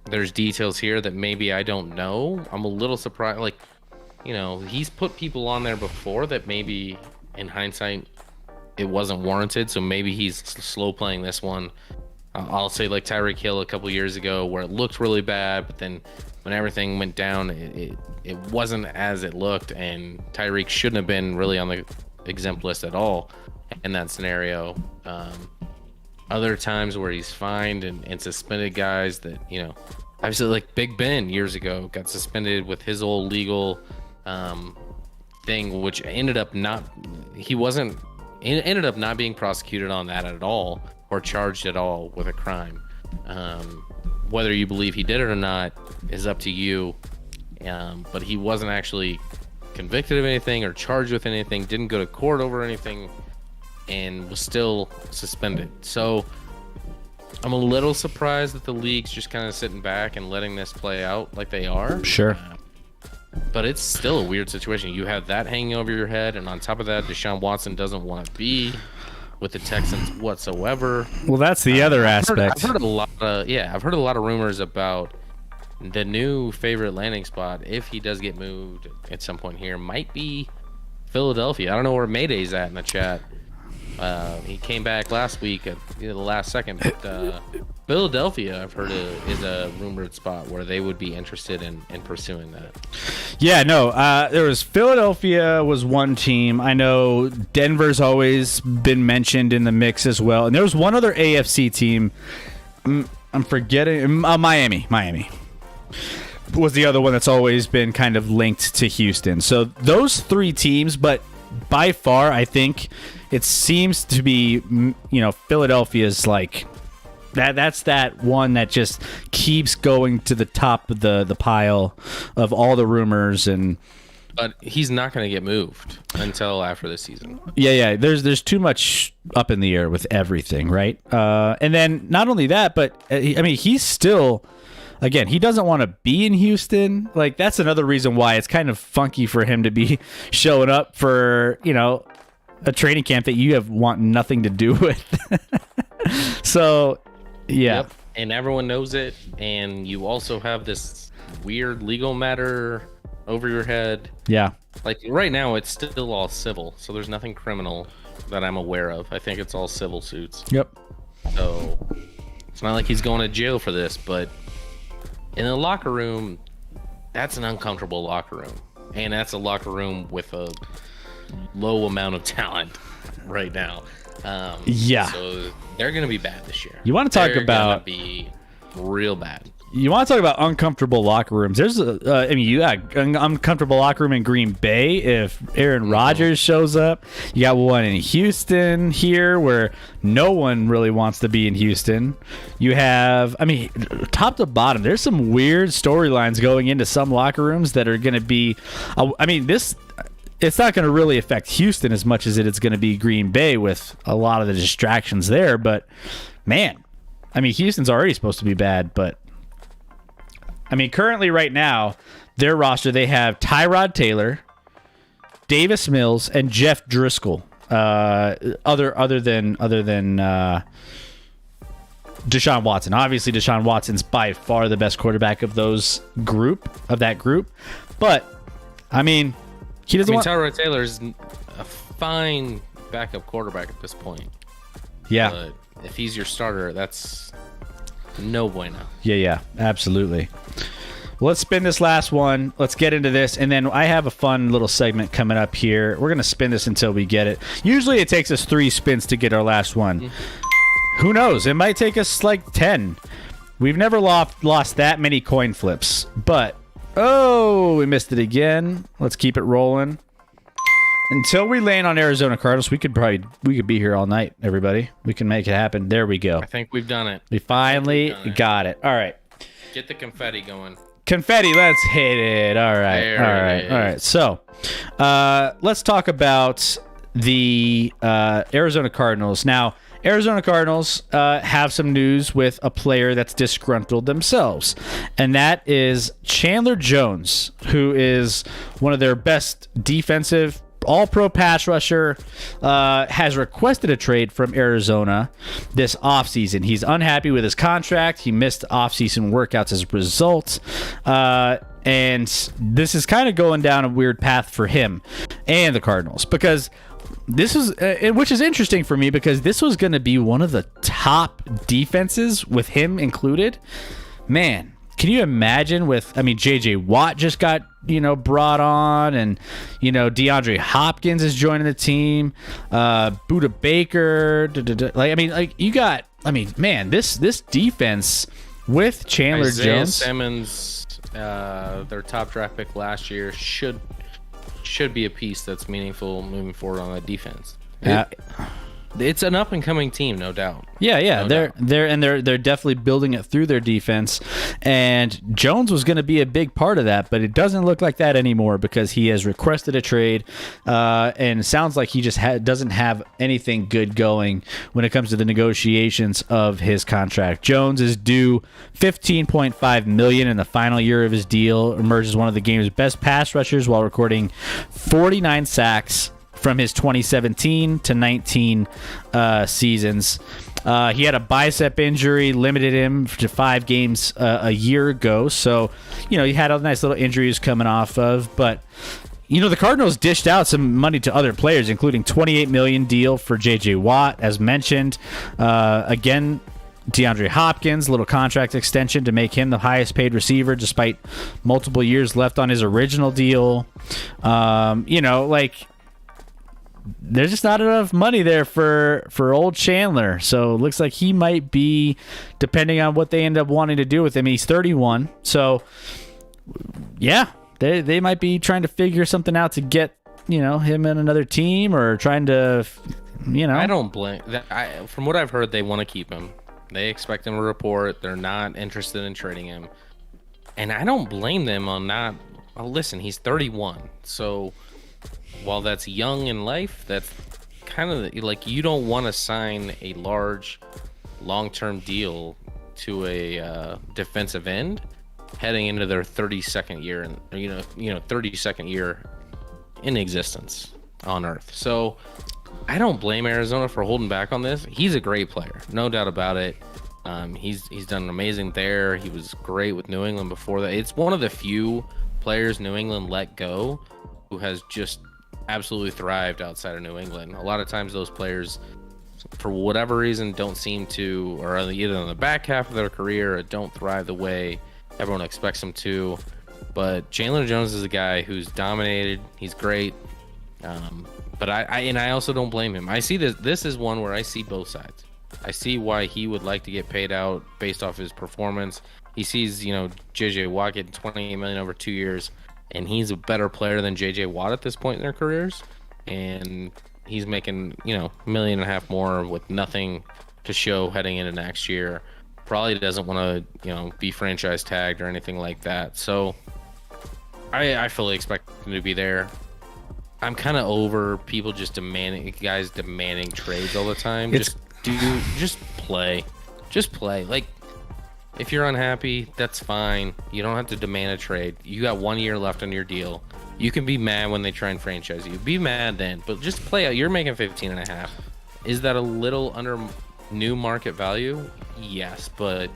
There's details here that maybe I don't know. I'm a little surprised. Like, he's put people on there before that maybe in hindsight it wasn't warranted. So maybe he's slow playing this one. I'll say like Tyreek Hill a couple years ago where it looked really bad, but then when everything went down, it wasn't as it looked. And Tyreek shouldn't have been really on the exempt list at all in that scenario. Other times where he's fined and suspended guys that, obviously like Big Ben years ago got suspended with his old legal thing, which ended up not being prosecuted on that at all or charged at all with a crime. Whether you believe he did it or not is up to you. But he wasn't actually convicted of anything or charged with anything, didn't go to court over anything, and was still suspended. So I'm a little surprised that the league's just kind of sitting back and letting this play out like they are. Sure. But it's still a weird situation. You have that hanging over your head, and on top of that, Deshaun Watson doesn't want to be with the Texans whatsoever. Well, that's the other aspect. I've heard a lot of rumors about the new favorite landing spot, if he does get moved at some point here, might be Philadelphia. I don't know where Mayday's at in the chat. He came back last week at the last second, but Philadelphia, I've heard, is a rumored spot where they would be interested in pursuing that. Yeah, no, there was Philadelphia was one team. I know Denver's always been mentioned in the mix as well, and there was one other AFC team. I'm forgetting. Miami was the other one that's always been kind of linked to Houston. So those three teams, but by far, I think it seems to be, Philadelphia's like that's that one that just keeps going to the top of the pile of all the rumors. But he's not going to get moved until after the season. Yeah. There's too much up in the air with everything, right? And then not only that, but he's still. Again, he doesn't want to be in Houston. Like, that's another reason why it's kind of funky for him to be showing up for, a training camp that you want nothing to do with. So, yeah. Yep. And everyone knows it. And you also have this weird legal matter over your head. Yeah. Like, right now, it's still all civil. So there's nothing criminal that I'm aware of. I think it's all civil suits. Yep. So it's not like he's going to jail for this, but in the locker room, that's an uncomfortable locker room. And that's a locker room with a low amount of talent right now. Yeah. So they're going to be bad this year. You want to talk about... They're going to be real bad. You want to talk about uncomfortable locker rooms. There's you got an uncomfortable locker room in Green Bay if Aaron Rodgers shows up. You got one in Houston here where no one really wants to be in Houston. You have, top to bottom, there's some weird storylines going into some locker rooms that are going to be, it's not going to really affect Houston as much as it is going to be Green Bay with a lot of the distractions there. But, man, Houston's already supposed to be bad, but currently right now, their roster, they have Tyrod Taylor, Davis Mills, and Jeff Driscoll. Other than Deshaun Watson. Obviously, Deshaun Watson's by far the best quarterback of that group. But I mean, he doesn't want. Tyrod Taylor's a fine backup quarterback at this point. Yeah. But if he's your starter, that's no bueno. Yeah, absolutely. Well, let's spin this last one. Let's get into this, and then I have a fun little segment coming up here. We're gonna spin this until we get it. Usually, it takes us 3 spins to get our last one. Who knows? It might take us like 10. We've never lost that many coin flips, but we missed it again. Let's keep it rolling. Until we land on Arizona Cardinals, we could be here all night, everybody. We can make it happen. There we go. I think we've done it. We finally got it. All right. Get the confetti going. Confetti, let's hit it. All right. So, let's talk about the Arizona Cardinals. Now, Arizona Cardinals have some news with a player that's disgruntled themselves, and that is Chandler Jones, who is one of their best defensive all-pro pass rusher, has requested a trade from Arizona this offseason. He's unhappy with his contract. He missed offseason workouts as a result. And this is kind of going down a weird path for him and the Cardinals, because this is, which is interesting for me, because this was going to be one of the top defenses with him included. Man, can you imagine JJ Watt just got, brought on, and, DeAndre Hopkins is joining the team, Budda Baker, this defense with Chandler Jones. Simmons, their top draft pick last year, should be a piece that's meaningful moving forward on that defense. It's an up and coming team, no doubt. Yeah, No they're definitely building it through their defense, and Jones was going to be a big part of that, but it doesn't look like that anymore, because he has requested a trade, and it sounds like he just doesn't have anything good going when it comes to the negotiations of his contract. Jones is due $15.5 million in the final year of his deal. Emerges one of the game's best pass rushers while recording 49 sacks from his 2017 to 19 seasons. He had a bicep injury, limited him to 5 games a year ago. So, he had a nice little injuries coming off of. But, the Cardinals dished out some money to other players, including $28 million deal for J.J. Watt, as mentioned. Again, DeAndre Hopkins, little contract extension to make him the highest paid receiver despite multiple years left on his original deal. There's just not enough money there for old Chandler. So it looks like he might be, depending on what they end up wanting to do with him, he's 31. So, yeah, they might be trying to figure something out to get, him in another team, or trying to, I don't blame that. From what I've heard, they want to keep him. They expect him to report. They're not interested in trading him. And I don't blame them on not. Well, listen, he's 31. So while that's young in life, that's kind of like, you don't want to sign a large long-term deal to a defensive end heading into their 32nd year, and 32nd year in existence on Earth. So I don't blame Arizona for holding back on this. He's a great player, no doubt about it. He's done amazing there. He was great with New England before that. It's one of the few players New England let go who has just absolutely thrived outside of New England. A lot of times those players, for whatever reason, don't seem to, or either in the back half of their career, or don't thrive the way everyone expects them to. But Chandler Jones is a guy who's dominated. He's great. But I also don't blame him. I see this is one where I see both sides. I see why he would like to get paid out based off his performance. He sees, JJ Watt getting $28 million over 2 years, and he's a better player than JJ Watt at this point in their careers. And he's making, $1.5 million more with nothing to show heading into next year. Probably doesn't want to, be franchise tagged or anything like that. So I fully expect him to be there. I'm kind of over people just demanding trades all the time. Just play. Like, if you're unhappy, that's fine. You don't have to demand a trade. You got 1 year left on your deal. You can be mad when they try and franchise you. Be mad then, but just play out. You're making 15.5. Is that a little new market value, yes, but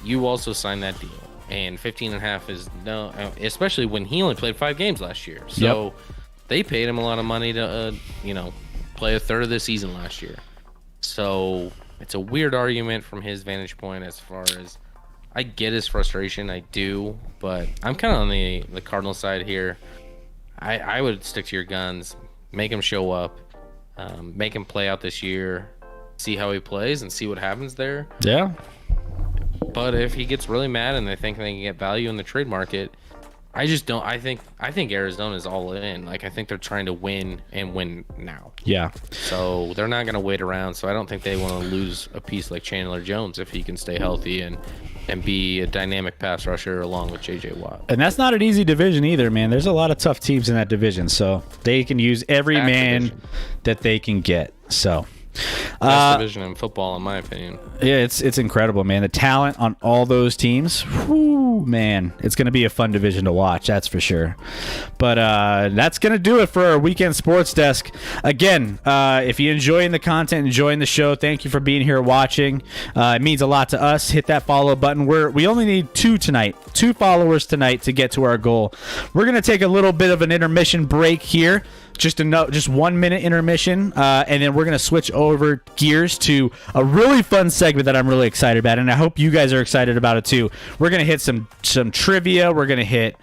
you also signed that deal, and 15.5 is no, especially when he only played 5 games last year. So they paid him a lot of money to, play a third of the season last year. So it's a weird argument from his vantage point as far as I get his frustration, I do, but I'm kind of on the Cardinal side here. I would stick to your guns, make him show up, make him play out this year, see how he plays, and see what happens there. Yeah. But if he gets really mad and they think they can get value in the trade market, I just don't. I think Arizona's all in. Like, I think they're trying to win and win now. Yeah. So they're not going to wait around. So I don't think they want to lose a piece like Chandler Jones if he can stay healthy and be a dynamic pass rusher along with J.J. Watt. And that's not an easy division either, man. There's a lot of tough teams in that division, so they can use every man that they can get. So best division in football, in my opinion. Yeah, it's incredible, man. The talent on all those teams, whoo, man. It's going to be a fun division to watch, that's for sure. But that's going to do it for our weekend sports desk. Again, if you're enjoying the content, enjoying the show, thank you for being here watching. It means a lot to us. Hit that follow button. We only need 2 followers tonight to get to our goal. We're going to take a little bit of an intermission break here. Just 1 minute intermission, and then we're going to switch over gears to a really fun segment that I'm really excited about, and I hope you guys are excited about it too. We're going to hit some trivia. We're going to hit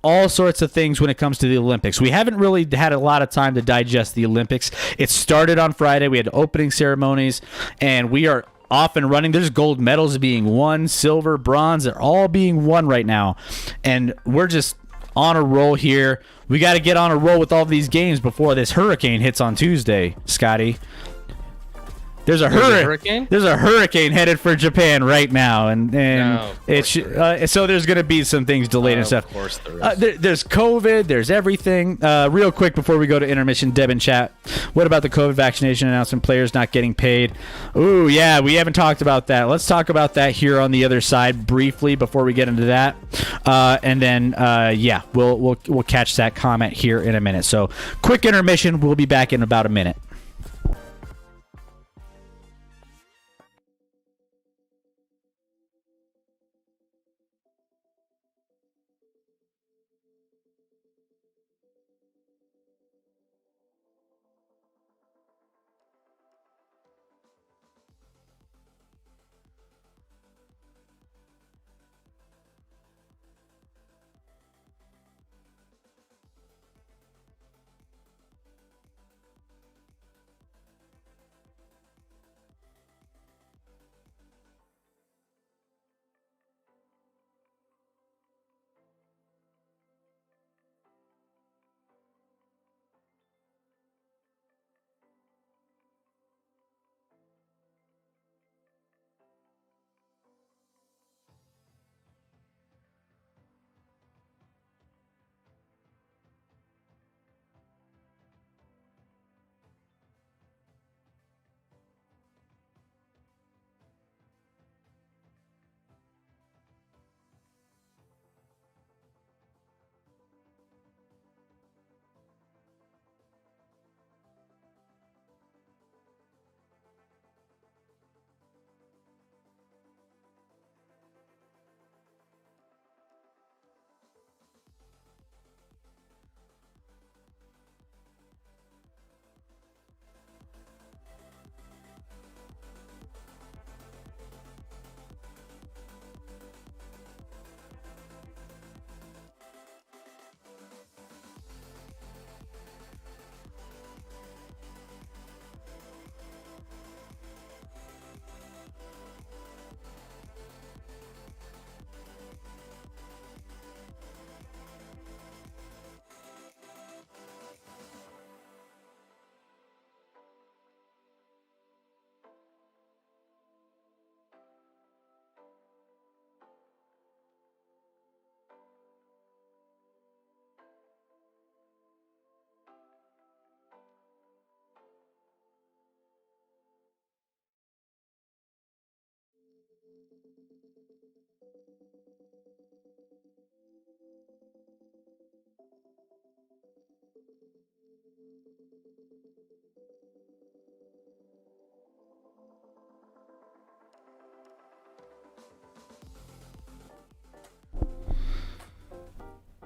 all sorts of things when it comes to the Olympics. We haven't really had a lot of time to digest the Olympics. It started on Friday. We had opening ceremonies, and we are off and running. There's gold medals being won, silver, bronze. They're all being won right now, and we're just on a roll here. We got to get on a roll with all these games before this hurricane hits on Tuesday, Scotty. There's a hurricane. There's a hurricane headed for Japan right now, and so there's going to be some things delayed and stuff. Of course there is. There's COVID. There's everything. Real quick before we go to intermission, Deb and chat. What about the COVID vaccination announcement? Players not getting paid. Ooh, yeah, we haven't talked about that. Let's talk about that here on the other side briefly before we get into that, and then we'll catch that comment here in a minute. So quick intermission. We'll be back in about a minute.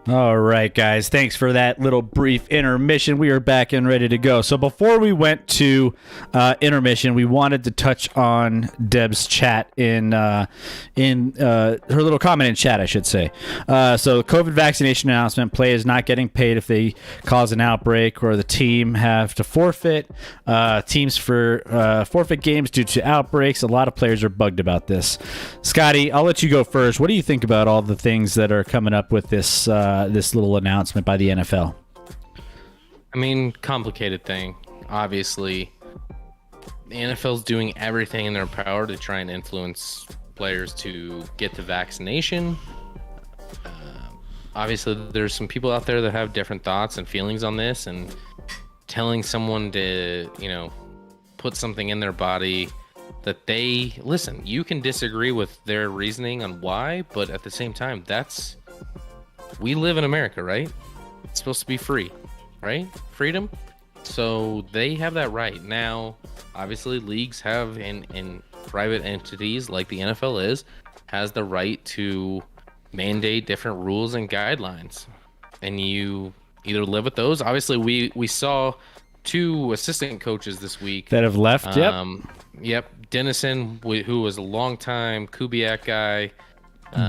All right, guys. Thanks for that little brief intermission. We are back and ready to go. So before we went to intermission, we wanted to touch on Deb's chat in her little comment in chat, I should say. So COVID vaccination announcement: players not getting paid if they cause an outbreak, or the team have to forfeit. Teams for forfeit games due to outbreaks. A lot of players are bugged about this. Scotty, I'll let you go first. What do you think about all the things that are coming up with this this little announcement by the NFL? I mean, complicated thing. Obviously, the NFL's doing everything in their power to try and influence players to get the vaccination. Obviously, there's some people out there that have different thoughts and feelings on this, and telling someone to, put something in their body that they listen. You can disagree with their reasoning on why, but at the same time, we live in America, right? It's supposed to be free, right? Freedom. So they have that right. Now, obviously, leagues have, and private entities like the NFL has the right to mandate different rules and guidelines. And you either live with those. Obviously, we saw 2 assistant coaches this week that have left. Yep. Dennison, who was a longtime Kubiak guy.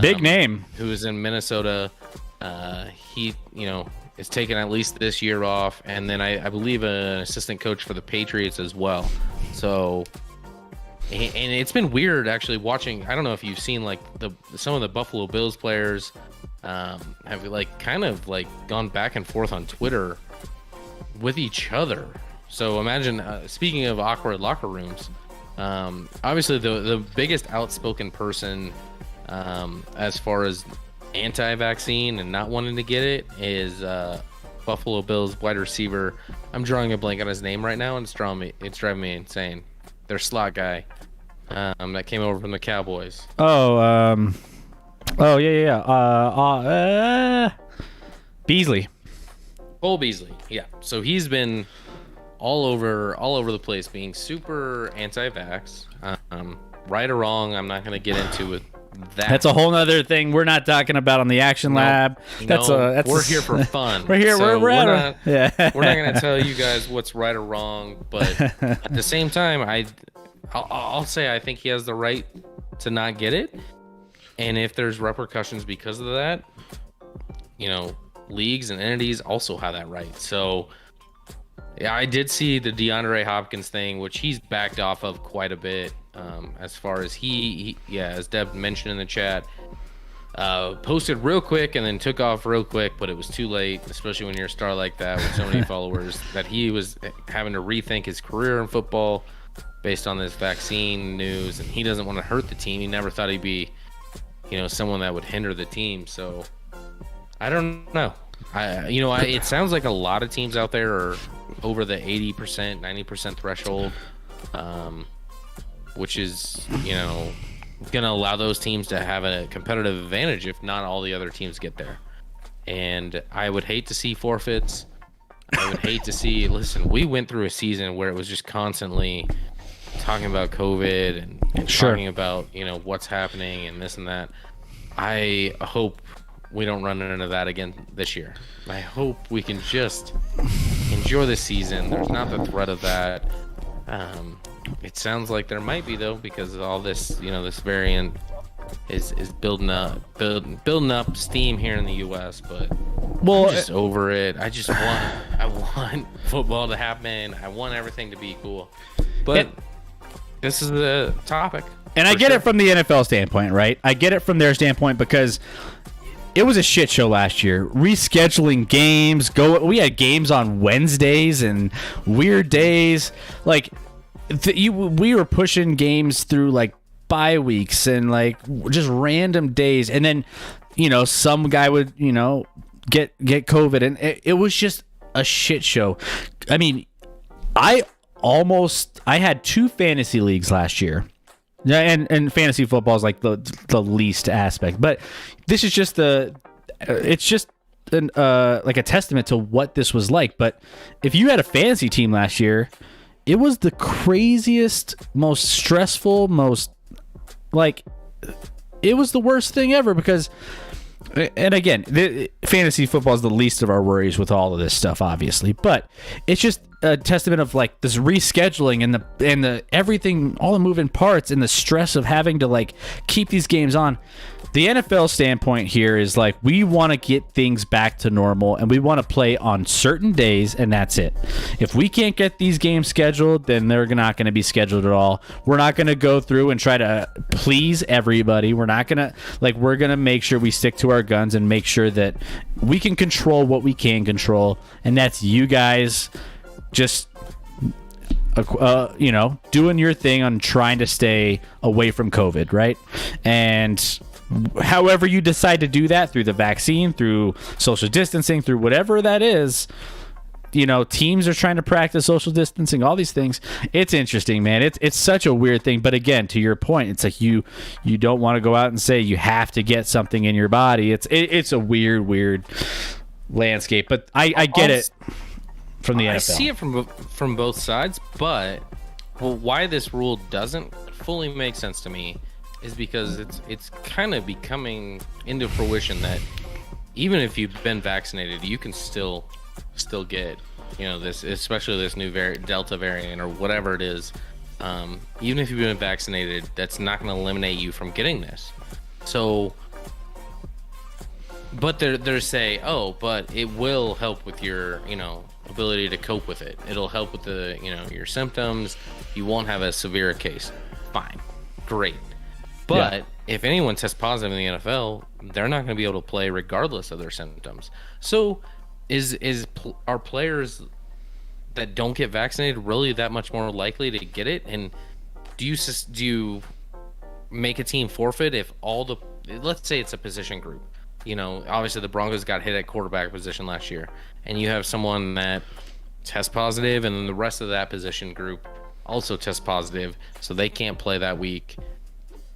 Big name. Who was in Minnesota. He, is taking at least this year off, and then I believe an assistant coach for the Patriots as well. So, and it's been weird actually watching. I don't know if you've seen some of the Buffalo Bills players have kind of gone back and forth on Twitter with each other. So imagine, speaking of awkward locker rooms, obviously the biggest outspoken person as far as anti-vaccine and not wanting to get it is Buffalo Bills wide receiver. I'm drawing a blank on his name right now, and it's driving me insane. Their slot guy that came over from the Cowboys. Beasley. Cole Beasley. Yeah. So he's been all over the place, being super anti-vax. Right or wrong, I'm not going to get into it. That's a whole nother thing we're not talking about on the Action Lab. We're here for fun. We're here. So we're not going to tell you guys what's right or wrong, but at the same time, I'll say I think he has the right to not get it, and if there's repercussions because of that, leagues and entities also have that right. So yeah, I did see the DeAndre Hopkins thing, which he's backed off of quite a bit. As far as he, as Deb mentioned in the chat, posted real quick and then took off real quick, but it was too late, especially when you're a star like that with so many followers, that he was having to rethink his career in football based on this vaccine news, and he doesn't want to hurt the team. He never thought he'd be, someone that would hinder the team. So I don't know. It sounds like a lot of teams out there are over the 80%, 90% threshold. Which is, going to allow those teams to have a competitive advantage if not all the other teams get there. And I would hate to see forfeits. I would hate to see, listen, we went through a season where it was just constantly talking about COVID and Sure. talking about, what's happening and this and that. I hope we don't run into that again this year. I hope we can just enjoy the season. There's not the threat of that. It sounds like there might be, though, because of all this, this variant is building up steam here in the U.S. But I'm just over it. I want football to happen. I want everything to be cool. But this is the topic. And I get it from the NFL standpoint, right? I get it from their standpoint because it was a shit show last year. Rescheduling games. We had games on Wednesdays and weird days. We were pushing games through bye weeks and just random days, and then some guy would get COVID, and it was just a shit show. I mean, I had 2 fantasy leagues last year. Yeah, and fantasy football is the least aspect, but this is just it's just a testament to what this was like. But if you had a fantasy team last year, it was the craziest, most stressful, it was the worst thing ever, because And again, fantasy football is the least of our worries with all of this stuff, obviously. But it's just a testament of like this rescheduling and the everything, all the moving parts and the stress of having to like keep these games on. The NFL standpoint here is like we want to get things back to normal and we want to play on certain days, and that's it. If we can't get these games scheduled, then they're not going to be scheduled at all. We're not going to go through and try to please everybody. We're going to make sure we stick to our guns and make sure that we can control what we can control, and that's you guys just doing your thing on trying to stay away from COVID, right? And however you decide to do that, through the vaccine, through social distancing, through whatever that is, teams are trying to practice social distancing, all these things. It's interesting, man. It's such a weird thing. But again, to your point, it's like you don't want to go out and say you have to get something in your body. It's a weird landscape. But I get it from the NFL. I see it from both sides, but why this rule doesn't fully make sense to me is because it's kind of becoming into fruition that even if you've been vaccinated, you can still get this, especially this new Delta variant or whatever it is. Even if you've been vaccinated, that's not going to eliminate you from getting this. So, but they're say, but it will help with your ability to cope with it. It'll help with the your symptoms. You won't have a severe case. Fine, great. But if anyone tests positive in the NFL, they're not going to be able to play regardless of their symptoms. So are players that don't get vaccinated really that much more likely to get it? And do you make a team forfeit if let's say it's a position group? Obviously the Broncos got hit at quarterback position last year, and you have someone that tests positive, and then the rest of that position group also tests positive, so they can't play that week.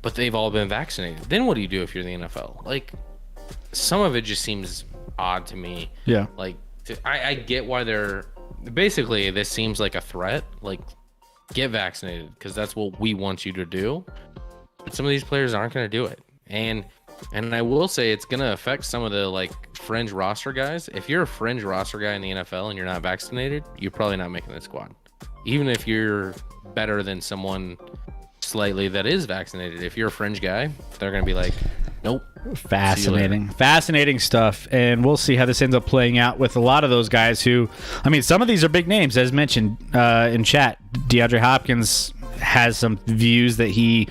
But they've all been vaccinated. Then what do you do if you're the NFL? Like, some of it just seems odd to me. Yeah. Like, I get why basically this seems like a threat. Like, get vaccinated because that's what we want you to do. But some of these players aren't going to do it. And I will say it's going to affect some of the like fringe roster guys. If you're a fringe roster guy in the NFL and you're not vaccinated, you're probably not making the squad. Even if you're better than someone slightly that is vaccinated, if you're a fringe guy, they're gonna be like, nope. Fascinating stuff, and we'll see how this ends up playing out with a lot of those guys who, some of these are big names, as mentioned in chat. DeAndre Hopkins has some views that he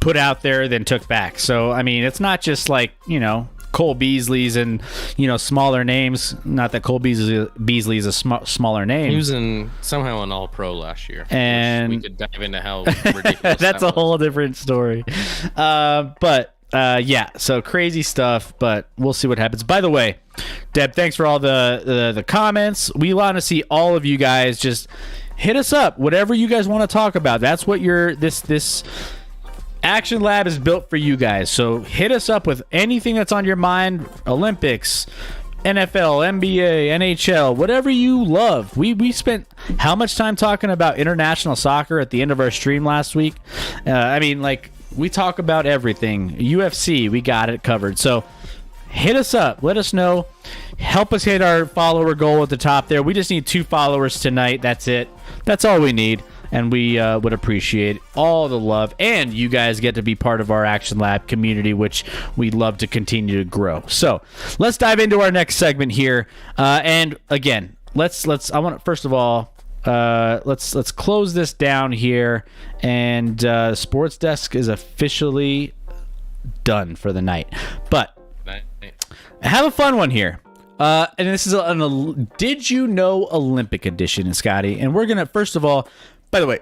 put out there then took back, so it's not just like Cole Beasley's and smaller names. Not that Cole Beasley is a smaller name. He was somehow an All-Pro last year, and we could dive into how ridiculous that's a whole different story. So crazy stuff. But we'll see what happens. By the way, Deb, thanks for all the comments. We want to see all of you guys. Just hit us up. Whatever you guys want to talk about. That's what this Action Lab is built for you guys. So hit us up with anything that's on your mind. Olympics, NFL, NBA, NHL, whatever you love. We spent how much time talking about international soccer at the end of our stream last week? We talk about everything. UFC, we got it covered. So hit us up. Let us know. Help us hit our follower goal at the top there. We just need 2 followers tonight. That's it. That's all we need. And we would appreciate all the love. And you guys get to be part of our Action Lab community, which we'd love to continue to grow. So let's dive into our next segment here. And again, let's close this down here. And Sports Desk is officially done for the night. But have a fun one here. And this is Did You Know Olympic edition, Scotty. And we're going to, first of all, by the way,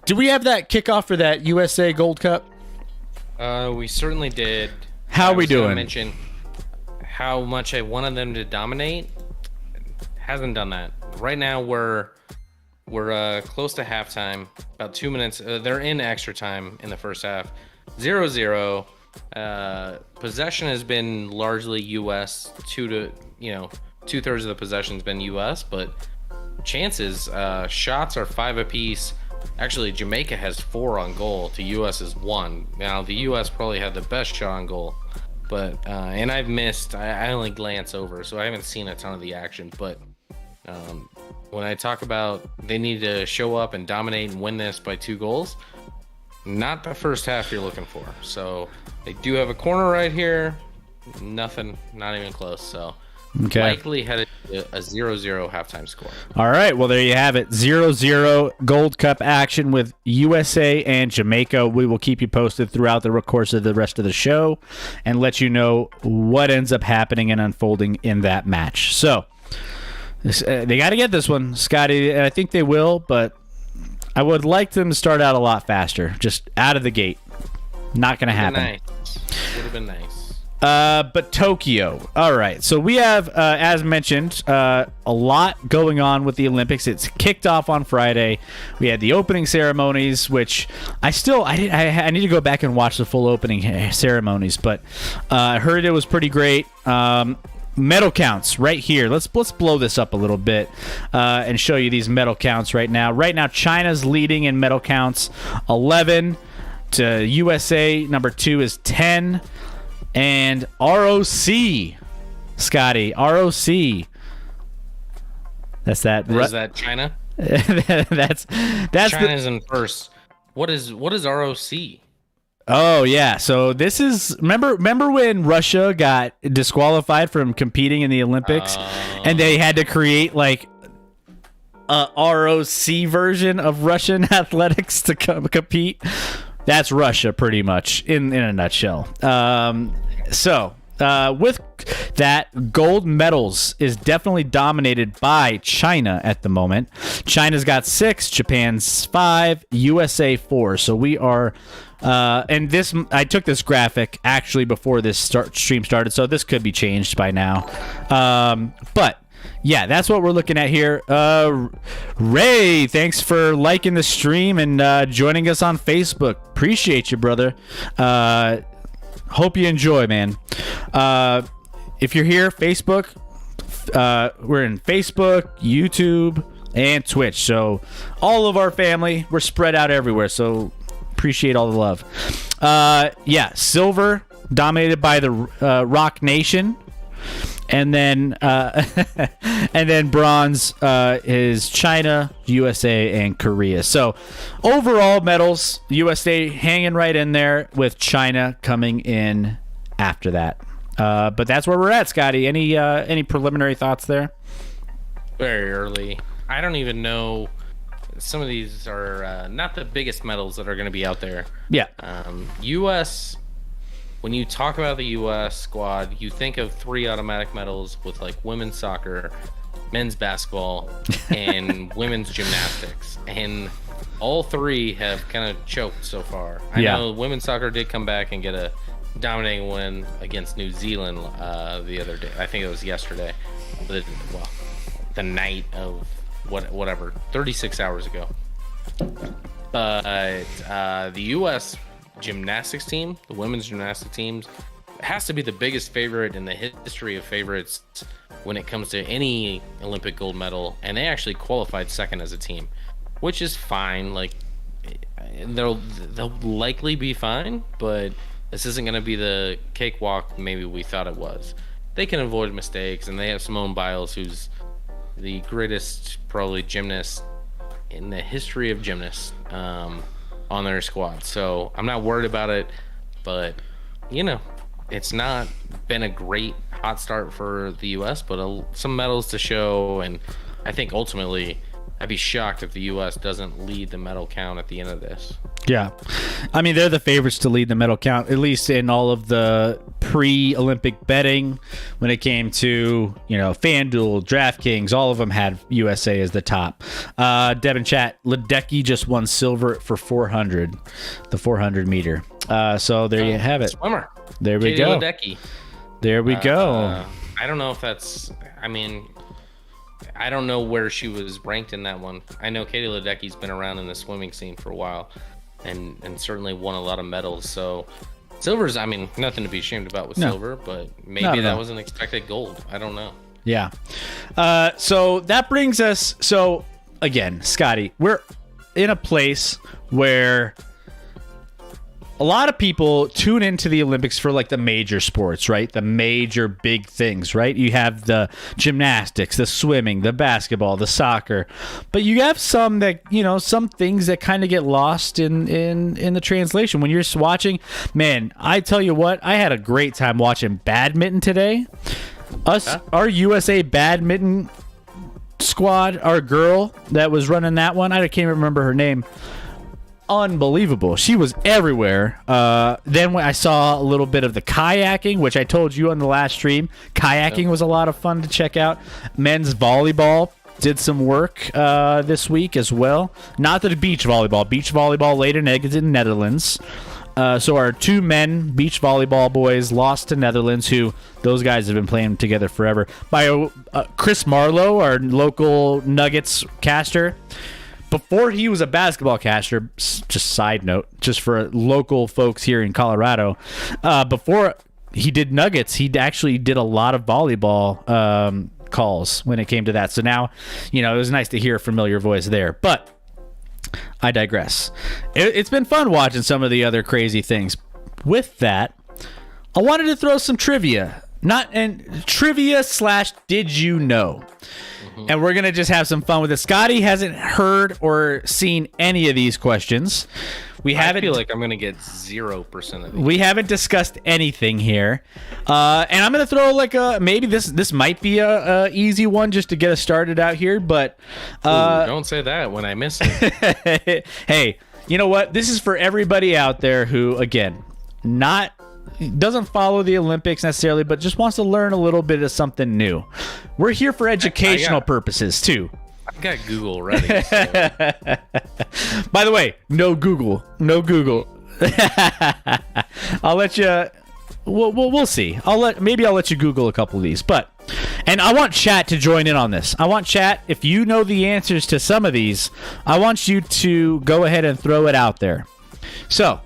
do we have that kickoff for that USA Gold Cup? We certainly did. How are we doing? I mention how much I wanted them to dominate. Hasn't done that. Right now we're close to halftime. About 2 minutes. They're in extra time in the first half. 0-0. Possession has been largely U.S. 2/3 of the possession's been U.S. But chances, shots are 5 apiece. Actually, Jamaica has 4 on goal to U.S.'s 1. Now, the U.S. probably had the best shot on goal. but and I've missed. I only glance over, so I haven't seen a ton of the action. But when I talk about they need to show up and dominate and win this by 2 goals, not the first half you're looking for. So they do have a corner right here. Nothing, not even close. So Okay. likely headed to a 0-0 halftime score. All right. Well, there you have it. 0-0 Gold Cup action with USA and Jamaica. We will keep you posted throughout the course of the rest of the show and let you know what ends up happening and unfolding in that match. So they got to get this one, Scotty, and I think they will, but I would like them to start out a lot faster, just out of the gate. Not going to happen. Nice. Would have been nice. But Tokyo. All right. So we have, as mentioned, a lot going on with the Olympics. It's kicked off on Friday. We had the opening ceremonies, which I need to go back and watch the full opening ceremonies, but I heard it was pretty great. Medal counts right here. Let's blow this up a little bit and show you these medal counts right now. Right now, China's leading in medal counts, 11 to USA. Number 2 is 10. And ROC, Scotty, ROC. That's that. Is that China? that's China's in first. What is ROC? Oh yeah. So this is remember when Russia got disqualified from competing in the Olympics, and they had to create like a ROC version of Russian athletics to compete. That's Russia, pretty much, in a nutshell. So, with that, gold medals is definitely dominated by China at the moment. China's got 6, Japan's 5, USA 4. So we are, and this, I took this graphic actually before this stream started, so this could be changed by now. But yeah, that's what we're looking at here. Ray, thanks for liking the stream and joining us on Facebook. Appreciate you, brother. Hope you enjoy, man. If you're here, Facebook, we're in Facebook, YouTube, and Twitch. So all of our family, we're spread out everywhere. So appreciate all the love. Yeah, silver dominated by the Rock Nation. And then bronze is China, USA, and Korea. So overall medals, USA hanging right in there with China coming in after that. But that's where we're at, Scotty. Any preliminary thoughts there? Very early. I don't even know. Some of these are not the biggest medals that are going to be out there. Yeah. U.S. When you talk about the U.S. squad, you think of 3 automatic medals with like women's soccer, men's basketball, and women's gymnastics. And all 3 have kind of choked so far. I know women's soccer did come back and get a dominating win against New Zealand the other day. I think it was yesterday. The night of whatever, 36 hours ago. But the U.S. gymnastics team, the women's gymnastics teams, has to be the biggest favorite in the history of favorites when it comes to any Olympic gold medal, and they actually qualified second as a team, which is fine. Like they'll likely be fine, but this isn't going to be the cakewalk maybe we thought it was. They can avoid mistakes, and they have Simone Biles, who's the greatest probably gymnast in the history of gymnasts on their squad. So I'm not worried about it, but it's not been a great hot start for the U.S., but some medals to show, and I think ultimately I'd be shocked if the U.S. doesn't lead the medal count at the end of this. Yeah. I mean, they're the favorites to lead the medal count, at least in all of the pre-Olympic betting. When it came to, FanDuel, DraftKings, all of them had USA as the top. Devin Chat, Ledecky just won silver for 400, the 400 meter. So there you have it. Swimmer. There we Katie go. Ledecky. There we go. I don't know if that's, I don't know where she was ranked in that one. I know Katie Ledecky's been around in the swimming scene for a while and certainly won a lot of medals. So silver's, nothing to be ashamed about with silver, but maybe that was an expected gold. I don't know. Yeah. So that brings us, again, Scotty, we're in a place where a lot of people tune into the Olympics for like the major sports, right? The major big things, right? You have the gymnastics, the swimming, the basketball, the soccer, but you have some that, some things that kind of get lost in the translation when you're just watching. Man, I tell you what, I had a great time watching badminton today. Our USA badminton squad, our girl that was running that one, I can't remember her name. Unbelievable. She was everywhere. Then when I saw a little bit of the kayaking, which I told you on the last stream. Kayaking was a lot of fun to check out. Men's volleyball did some work this week as well. Not the beach volleyball. Beach volleyball laid an egg in Netherlands. So our 2 men beach volleyball boys lost to Netherlands, who those guys have been playing together forever. By Chris Marlowe, our local Nuggets caster. Before he was a basketball caster, just side note, just for local folks here in Colorado, before he did Nuggets, he actually did a lot of volleyball calls when it came to that. So now, it was nice to hear a familiar voice there. But I digress. It's been fun watching some of the other crazy things. With that, I wanted to throw some trivia. Trivia/did you know? And we're going to just have some fun with it. Scotty hasn't heard or seen any of these questions. I feel like I'm going to get 0% of these. We haven't discussed anything here. And I'm going to throw maybe this might be a easy one just to get us started out here. But don't say that when I miss it. Hey, you know what? This is for everybody out there who, again, doesn't follow the Olympics necessarily, but just wants to learn a little bit of something new. We're here for educational purposes too. I've got Google ready. So. By the way, no Google. I'll let you. We'll see. Maybe I'll let you Google a couple of these, and I want chat to join in on this. I want chat. If you know the answers to some of these, I want you to go ahead and throw it out there. So,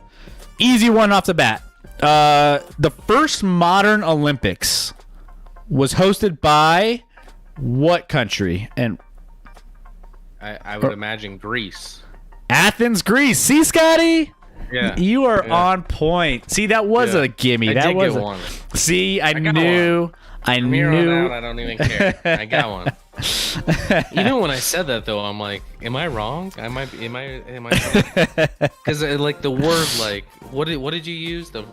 easy one off the bat. The first modern Olympics was hosted by what country? And I would imagine Greece. Athens, Greece. See, Scotty? Yeah. You are on point. See, that was a gimme. I did get one. See, I knew. From here on out, I don't even care. I got one. Even when I said that, though, I'm like, am I wrong? Am I because the word what did you use? The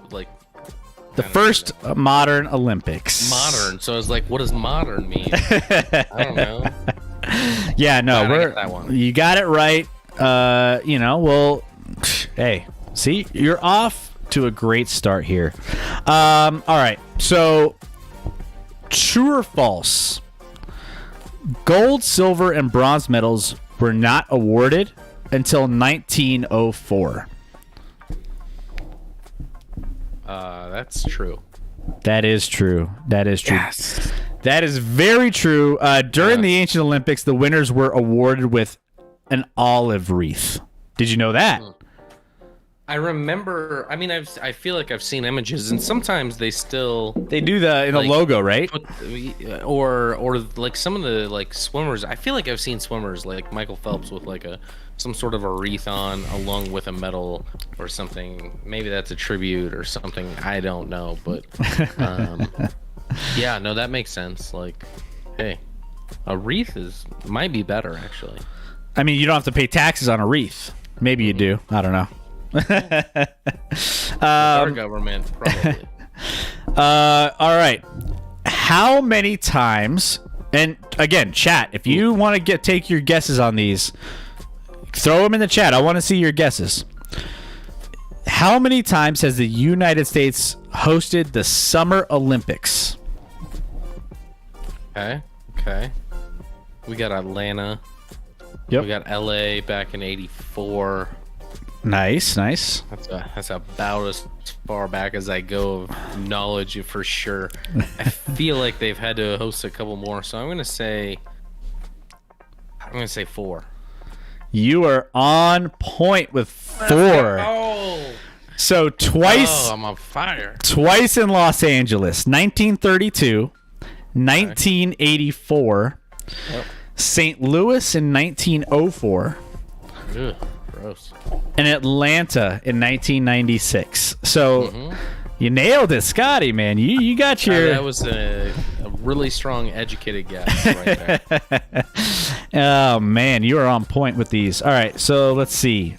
first modern Olympics. Modern. So I was like, what does modern mean? I don't know. Yeah, no, that one. You got it right. Well, hey, see, you're off to a great start here. All right, so true or false? Gold, silver, and bronze medals were not awarded until 1904. That's true. That is true. Yes. That is very true. During the ancient Olympics, the winners were awarded with an olive wreath. Did you know that? I remember. I mean, I feel like I've seen images, and sometimes they do the in the logo, right? Or like some of the swimmers. I feel like I've seen swimmers like Michael Phelps with some sort of a wreath on, along with a medal or something. Maybe that's a tribute or something. I don't know, but yeah, no, that makes sense. Hey, a wreath might be better actually. I mean, you don't have to pay taxes on a wreath. Maybe you do. I don't know. Our government probably. All right. How many times? And again, chat. If you want to take your guesses on these, throw them in the chat. I want to see your guesses. How many times has the United States hosted the Summer Olympics? Okay. We got Atlanta. Yep. We got LA back in '84. Nice. That's about as far back as I go of knowledge for sure. I feel like they've had to host a couple more, so I'm gonna say 4. You are on point with 4. Oh, So twice. Oh, I'm on fire. Twice in Los Angeles, 1932, 1984, St. Louis in 1904. Ugh. Gross. in Atlanta in 1996. So you nailed it, Scotty, man. You got your... That was a really strong, educated guess right there. Oh, man, you are on point with these. All right, so let's see.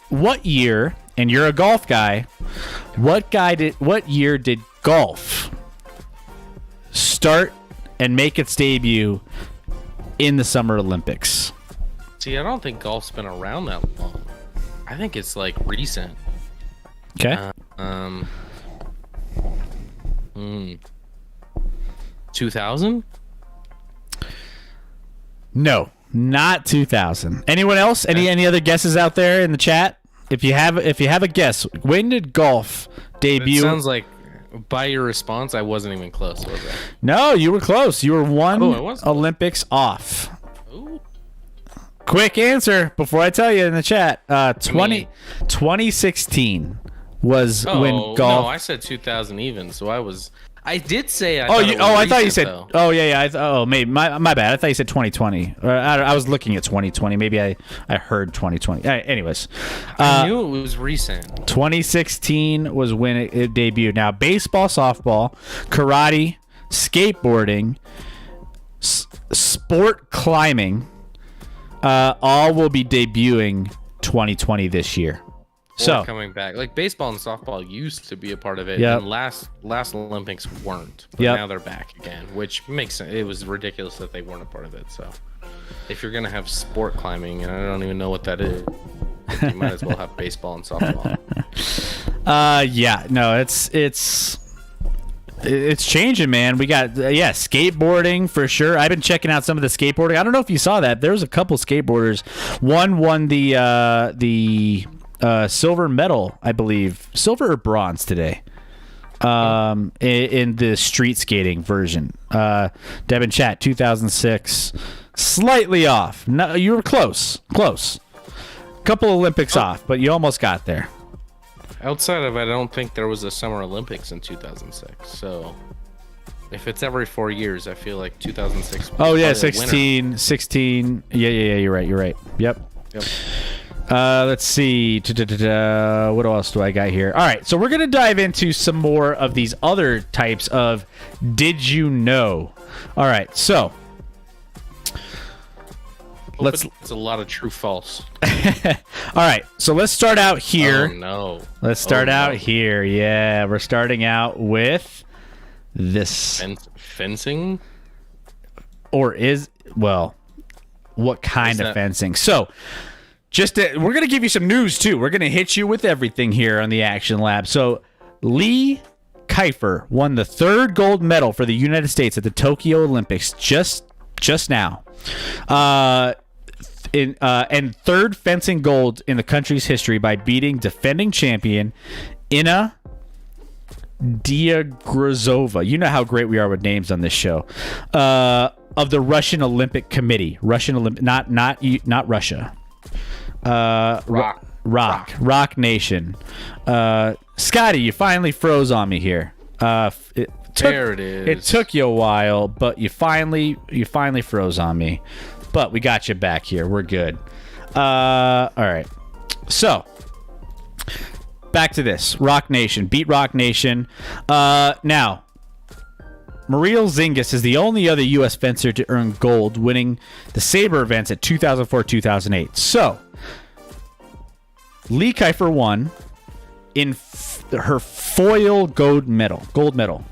What year, and you're a golf guy, what year did golf start and make its debut in the Summer Olympics? See, I don't think golf's been around that long. I think it's like recent. Okay. 2000? No, not 2000. Anyone else? Any other guesses out there in the chat? If you have a guess, when did golf debut? It sounds like by your response, I wasn't even close, was I? No, you were close. You were one I was? Olympics off. Ooh. Quick answer before I tell you in the chat. 2016 was when golf. No, I said 2000 even, so I did say. I thought you said. Though. Oh yeah. Maybe my bad. I thought you said 2020. I was looking at 2020. Maybe I heard 2020. Anyways, I knew it was recent. 2016 was when it debuted. Now, baseball, softball, karate, skateboarding, sport climbing, all will be debuting 2020 this year. So coming back, like baseball and softball used to be a part of it, yep. and last Olympics weren't. But now they're back again, which makes sense. It was ridiculous that they weren't a part of it. So if you're gonna have sport climbing, and I don't even know what that is, you might as well have baseball and softball. Yeah, no, it's changing, man. We got skateboarding for sure. I've been checking out some of the skateboarding. I don't know if you saw that. There was a couple skateboarders. One won the silver medal, I believe, silver or bronze today, in the street skating version. Devin Chat 2006, slightly off. No, you were close. Couple Olympics off, but you almost got there. Outside of it, I don't think there was a Summer Olympics in 2006. So if it's every 4 years, I feel like 2006. Oh yeah, 16. Yeah. You're right. Yep. Let's see. What else do I got here? All right, so we're going to dive into some more of these other types of did you know? All right, so it's a lot of true false. All right, so let's start out here. Oh no. Let's start out here. Yeah, we're starting out with this fencing, or what kind of fencing? So we're going to give you some news, too. We're going to hit you with everything here on the Action Lab. So, Lee Kiefer won the third gold medal for the United States at the Tokyo Olympics just now. And third fencing gold in the country's history by beating defending champion Inna Diagrazova. You know how great we are with names on this show. Of the Russian Olympic Committee. Not Russia. Rock Nation. Scotty, you finally froze on me here. It is. It took you a while, but you finally froze on me. But we got you back here. We're good. All right. So back to this. Rock Nation beat Rock Nation. Now, Muriel Zingis is the only other U.S. fencer to earn gold, winning the saber events at 2004-2008. So, Lee Kiefer won in her foil gold medal.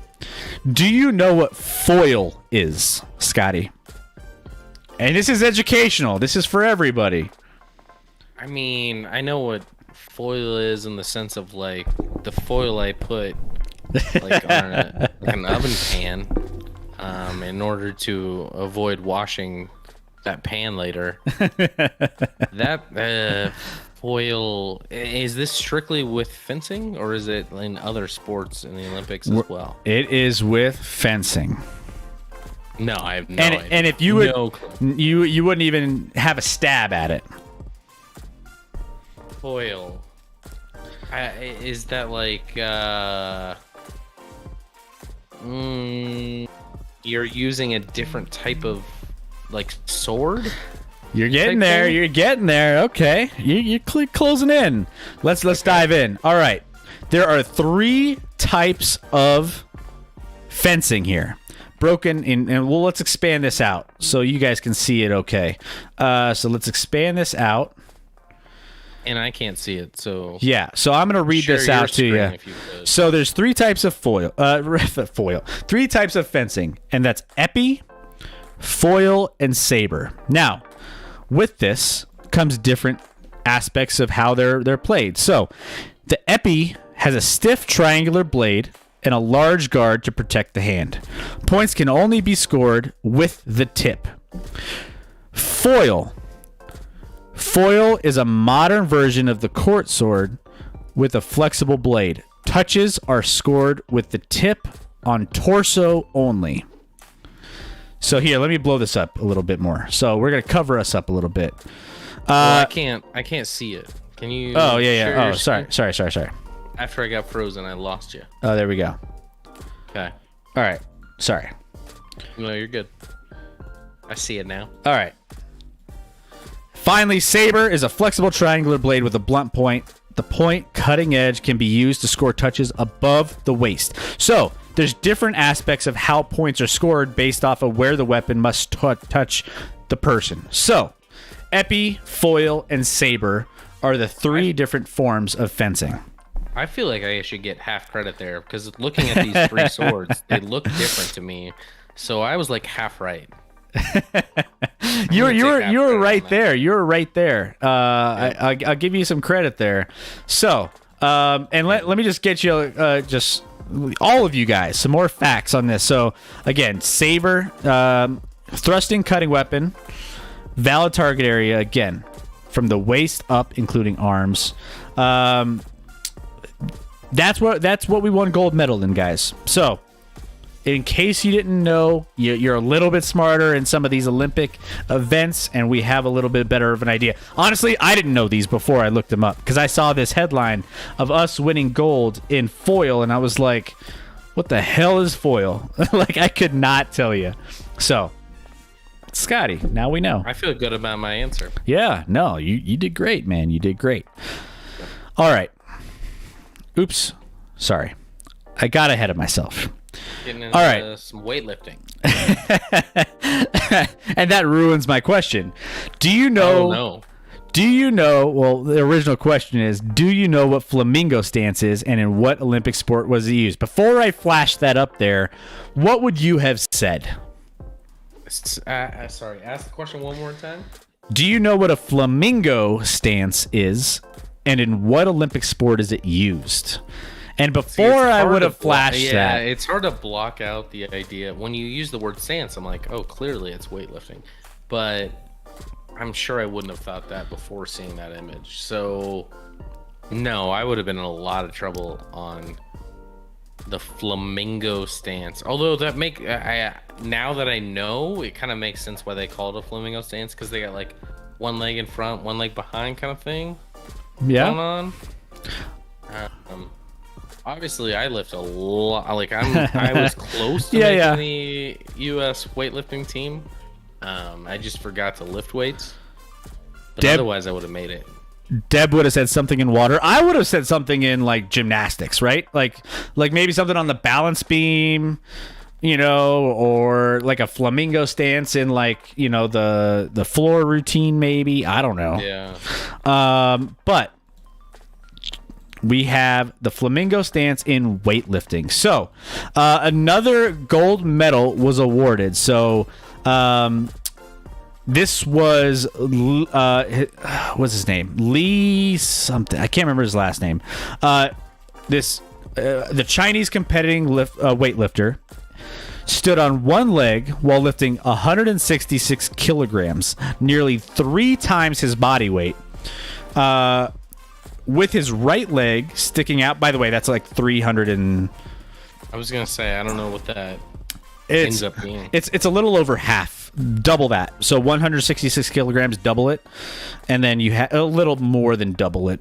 Do you know what foil is, Scotty? And this is educational. This is for everybody. I mean, I know what foil is in the sense of like the foil I put like on an oven pan in order to avoid washing that pan later. That foil, is this strictly with fencing or is it in other sports in the Olympics as well? It is with fencing. No, I have no idea. And if you would, you wouldn't even have a stab at it. Foil. Is that like you're using a different type of like sword? You're getting Type there. thing? You're getting there. Okay, you're closing in. Let's dive in. All right, there are 3 types of fencing here, broken in, and well, let's expand this out so you guys can see it. Okay, so let's expand this out. And I can't see it, so Yeah, so I'm gonna read share this your out to screen you. if you could. So there's 3 types of foil, 3 types of fencing, and that's epi, foil, and saber. Now, with this comes different aspects of how they're played. So, the epi has a stiff triangular blade and a large guard to protect the hand. Points can only be scored with the tip. Foil. Foil is a modern version of the court sword with a flexible blade. Touches are scored with the tip on torso only. So here, let me blow this up a little bit more. So we're gonna cover us up a little bit. Well, I can't see it. Can you? Oh yeah, share yeah. your Oh, sorry. After I got frozen, I lost you. Oh, there we go. Okay. All right. Sorry. No, you're good. I see it now. All right. Finally, saber is a flexible triangular blade with a blunt point. The point cutting edge can be used to score touches above the waist. So there's different aspects of how points are scored based off of where the weapon must touch the person. So epi, foil, and saber are the 3 different forms of fencing. I feel like I should get half credit there because looking at these 3 swords, they look different to me. So I was like half right. You were right that. there. You were right there. I'll give you some credit there. So, and let me just get you just all of you guys some more facts on this. So again, saber, thrusting cutting weapon, valid target area again from the waist up, including arms. That's what we won gold medal in, guys. So, in case you didn't know, you're a little bit smarter in some of these Olympic events, and we have a little bit better of an idea. Honestly, I didn't know these before I looked them up because I saw this headline of us winning gold in foil, and I was like, what the hell is foil? Like, I could not tell you. So, Scotty, now we know. I feel good about my answer. Yeah, no, you did great, man. You did great. All right. Oops. Sorry. I got ahead of myself. Getting into All right. some weightlifting. And that ruins my question. Do you know? Oh, no. Do you know? Well, the original question is: do you know what flamingo stance is, and in what Olympic sport was it used? Before I flash that up there, what would you have said? Sorry, ask the question one more time. Do you know what a flamingo stance is, and in what Olympic sport is it used? And before I would have flashed yeah, that. it's hard to block out the idea. When you use the word stance, I'm like, oh, clearly it's weightlifting. But I'm sure I wouldn't have thought that before seeing that image. So, no, I would have been in a lot of trouble on the flamingo stance. Although that now that I know, it kind of makes sense why they call it a flamingo stance, because they got like one leg in front, one leg behind kind of thing going on. Obviously, I lift a lot. Like I was close to making the U.S. weightlifting team. I just forgot to lift weights. But otherwise, I would have made it. Deb would have said something in water. I would have said something in like gymnastics, right? Like maybe something on the balance beam, or like a flamingo stance in like the floor routine, maybe. I don't know. Yeah. But we have the flamingo stance in weightlifting. So, another gold medal was awarded. So, this was, what's his name? Lee something. I can't remember his last name. The Chinese competing weightlifter stood on one leg while lifting 166 kilograms, nearly 3 times his body weight. With his right leg sticking out. By the way, that's like 300 and... I was going to say, I don't know what that ends up being. It's a little over half. Double that. So 166 kilograms, double it. And then you have a little more than double it.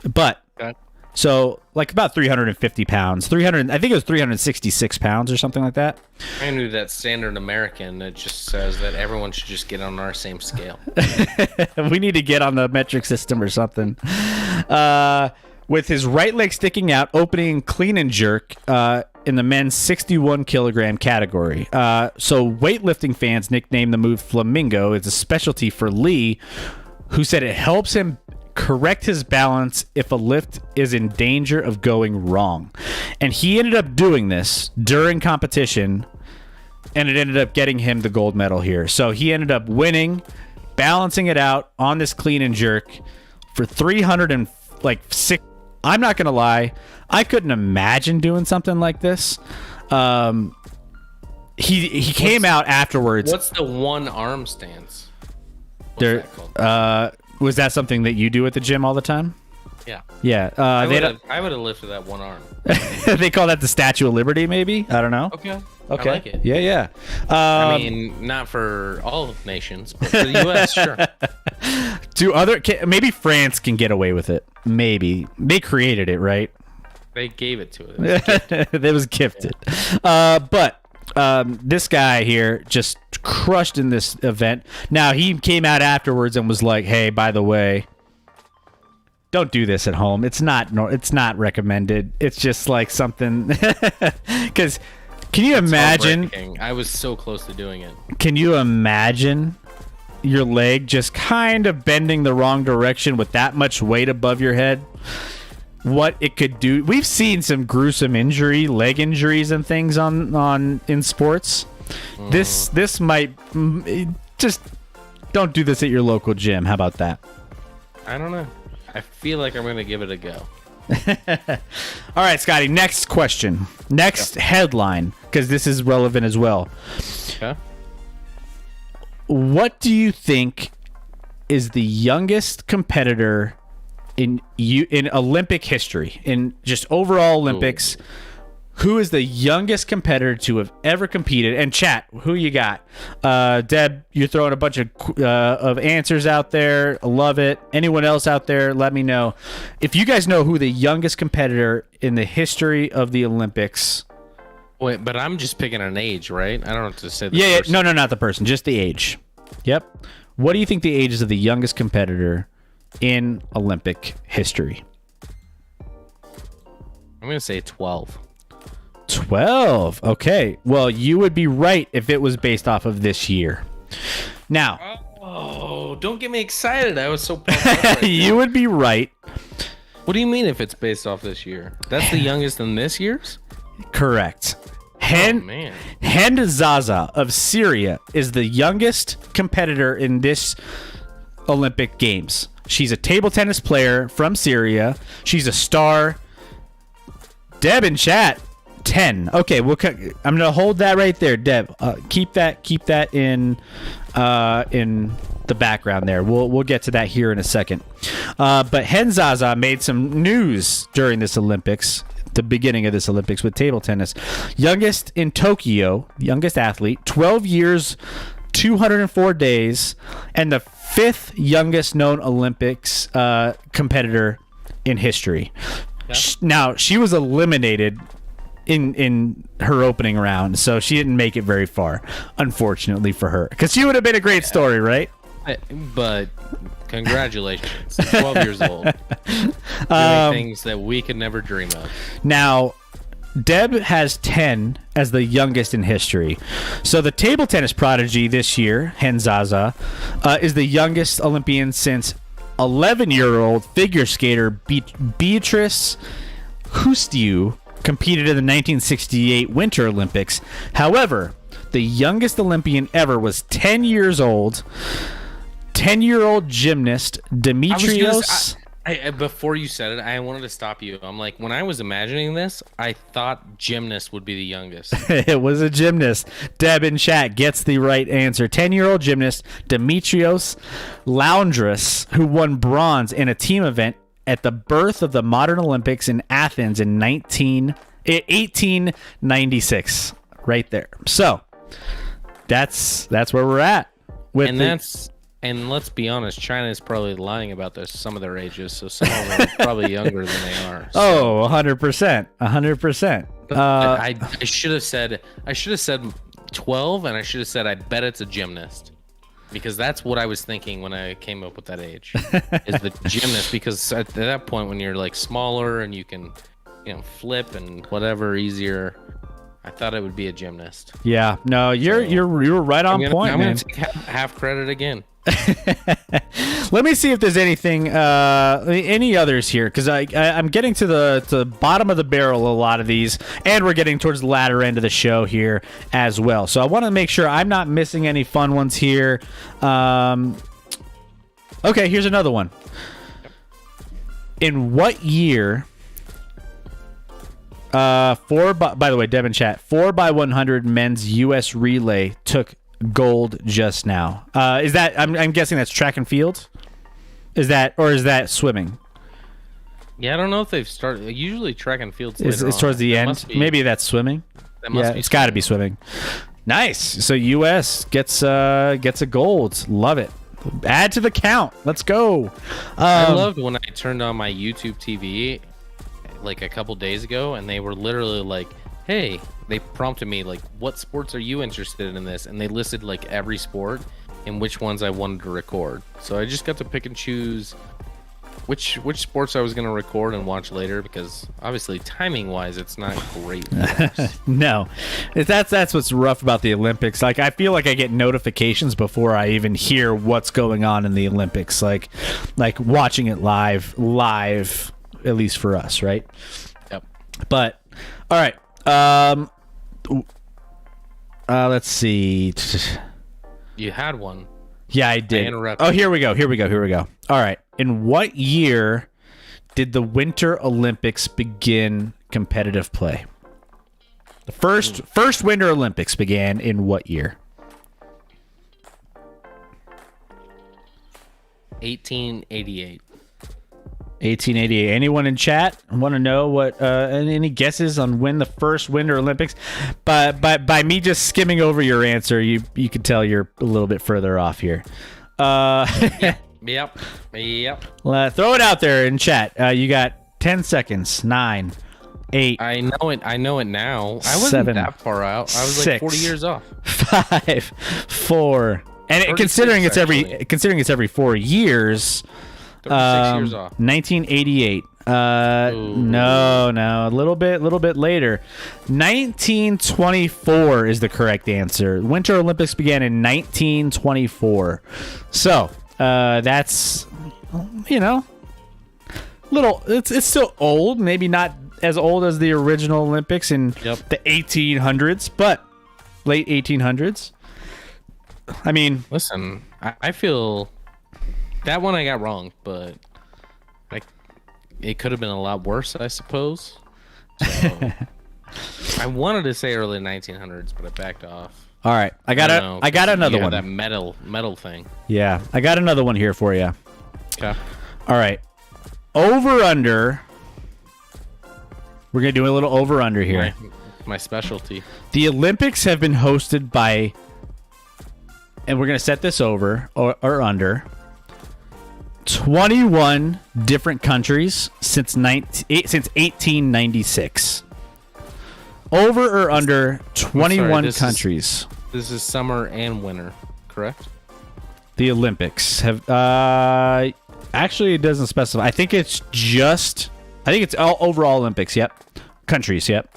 But Okay. So like about 350 pounds, 300. I think it was 366 pounds or something like that. I knew that standard American that just says that everyone should just get on our same scale. We need to get on the metric system or something. With his right leg sticking out, opening clean and jerk in the men's 61 kilogram category. So weightlifting fans nicknamed the move Flamingo. It's a specialty for Lee, who said it helps him correct his balance if a lift is in danger of going wrong. And he ended up doing this during competition, and it ended up getting him the gold medal here. So he ended up winning, balancing it out on this clean and jerk for 306. I'm not gonna lie, I couldn't imagine doing something like this. He came out afterwards. What's the one arm stance? What's There, that called? was that something that you do at the gym all the time? Yeah. Yeah. I would have lifted that one arm. They call that the Statue of Liberty, maybe. I don't know. Okay. Okay. I like it. Yeah, yeah. I mean, not for all nations, but for the U.S., sure. Maybe France can get away with it. Maybe they created it, right? They gave it to it. It was gifted. But this guy here just crushed in this event. Now he came out afterwards and was like, "Hey, by the way, don't do this at home. It's not recommended. It's just like something." Because can you imagine? Heartbreaking. I was so close to doing it. Can you imagine your leg just kind of bending the wrong direction with that much weight above your head? What it could do. We've seen some gruesome leg injuries and things in sports. This might just don't do this at your local gym. How about that? I don't know. I feel like I'm going to give it a go. All right, Scotty, next question. Next headline, because this is relevant as well. Okay. What do you think is the youngest competitor in Olympic history, in just overall Olympics? Ooh. Who is the youngest competitor to have ever competed? And chat, who you got? Deb, you're throwing a bunch of answers out there. I love it. Anyone else out there, let me know. If you guys know who the youngest competitor in the history of the Olympics. Wait, but I'm just picking an age, right? I don't have to say the person. No, not the person, just the age. Yep. What do you think the age is of the youngest competitor in Olympic history? I'm going to say 12. 12. Okay. Well, you would be right if it was based off of this year. Now. Oh, don't get me excited. I was so pumped up right You would be right. What do you mean if it's based off this year? That's the youngest in this year's? Correct. Man. Hind Zaza of Syria is the youngest competitor in this Olympic Games. She's a table tennis player from Syria. She's a star. Deb in chat. 10. Okay, I'm gonna hold that right there, Deb. Keep that in the background there. We'll get to that here in a second. But Hind Zaza made some news during this Olympics, the beginning of this Olympics with table tennis. Youngest in Tokyo, youngest athlete, 12 years, 204 days, and the 5th youngest known Olympics competitor in history. Yeah. Now she was eliminated in her opening round, so she didn't make it very far, unfortunately for her, because she would have been a great story, right? But congratulations, 12 years old, doing things that we could never dream of. Now Deb has 10 as the youngest in history. So the table tennis prodigy this year, Hind Zaza, is the youngest Olympian since 11-year-old figure skater Beatrice Hustiu competed in the 1968 Winter Olympics. However, the youngest Olympian ever was 10 years old. 10-year-old gymnast Demetrios. Before you said it, I wanted to stop you. I'm like, when I was imagining this, I thought gymnast would be the youngest. It was a gymnast. Deb in chat gets the right answer. 10-year-old gymnast Demetrios Laundras, who won bronze in a team event at the birth of the modern Olympics in Athens in 1896. Right there. So that's where we're at. And let's be honest, China is probably lying about some of their ages, so some of them are probably younger than they are. So. Oh, 100%. 100%. I should have said 12, and I should have said I bet it's a gymnast, because that's what I was thinking when I came up with that age. Is the gymnast, because at that point when you're like smaller and you can, flip and whatever easier. I thought it would be a gymnast. Yeah, no, you were right on point, I'm man. gonna take half credit again. Let me see if there's anything, any others here, because I'm getting to the bottom of the barrel a lot of these, and we're getting towards the latter end of the show here as well. So I want to make sure I'm not missing any fun ones here. Okay, here's another one. In what year? By the way, Devin chat, 4x100 men's U.S. relay took gold just now. Is that I'm guessing that's track and field? Is that swimming? Yeah, I don't know if they've started. Usually track and field Is towards the end. Maybe that's swimming. It's got to be swimming. Nice. So U.S. gets a gold. Love it. Add to the count. Let's go. I loved when I turned on my YouTube TV like a couple days ago, and they were literally like, hey, they prompted me like, what sports are you interested in this? And they listed like every sport and which ones I wanted to record. So I just got to pick and choose which sports I was going to record and watch later, because obviously timing wise it's not great. No, that's what's rough about the Olympics. Like, I feel like I get notifications before I even hear what's going on in the Olympics, like watching it live, at least for us, right? Yep. But all right, let's see. You had one. Yeah, I did. I interrupted. Oh, here we go. All right. In what year did the Winter Olympics begin competitive play? The first Winter Olympics began in what year? 1888. 1888. Anyone in chat want to know what? Any guesses on when the first Winter Olympics? By me just skimming over your answer, you can tell you're a little bit further off here. Yep. Throw it out there in chat. You got 10 seconds. 9, 8. I know it now. I wasn't 7, that far out. I was 6, like 40 years off. 5, 4, and considering it's every 4 years. 36 years off. 1988. No, a little bit later. 1924 is the correct answer. Winter Olympics began in 1924. So, that's, little, it's still old, maybe not as old as the original Olympics in the 1800s, but late 1800s. I mean, listen, I feel that one I got wrong, but it could have been a lot worse, I suppose. So, I wanted to say early 1900s, but I backed off. All right, I got another one. That metal thing. Yeah, I got another one here for you. Okay. All right, over under. We're gonna do a little over under here. My specialty. The Olympics have been hosted by, and we're gonna set this over or under 21 different countries since 1896. Over or under 21 countries. This is summer and winter, correct? The Olympics have actually it doesn't specify. I think it's all overall Olympics. Yep. Countries. Yep.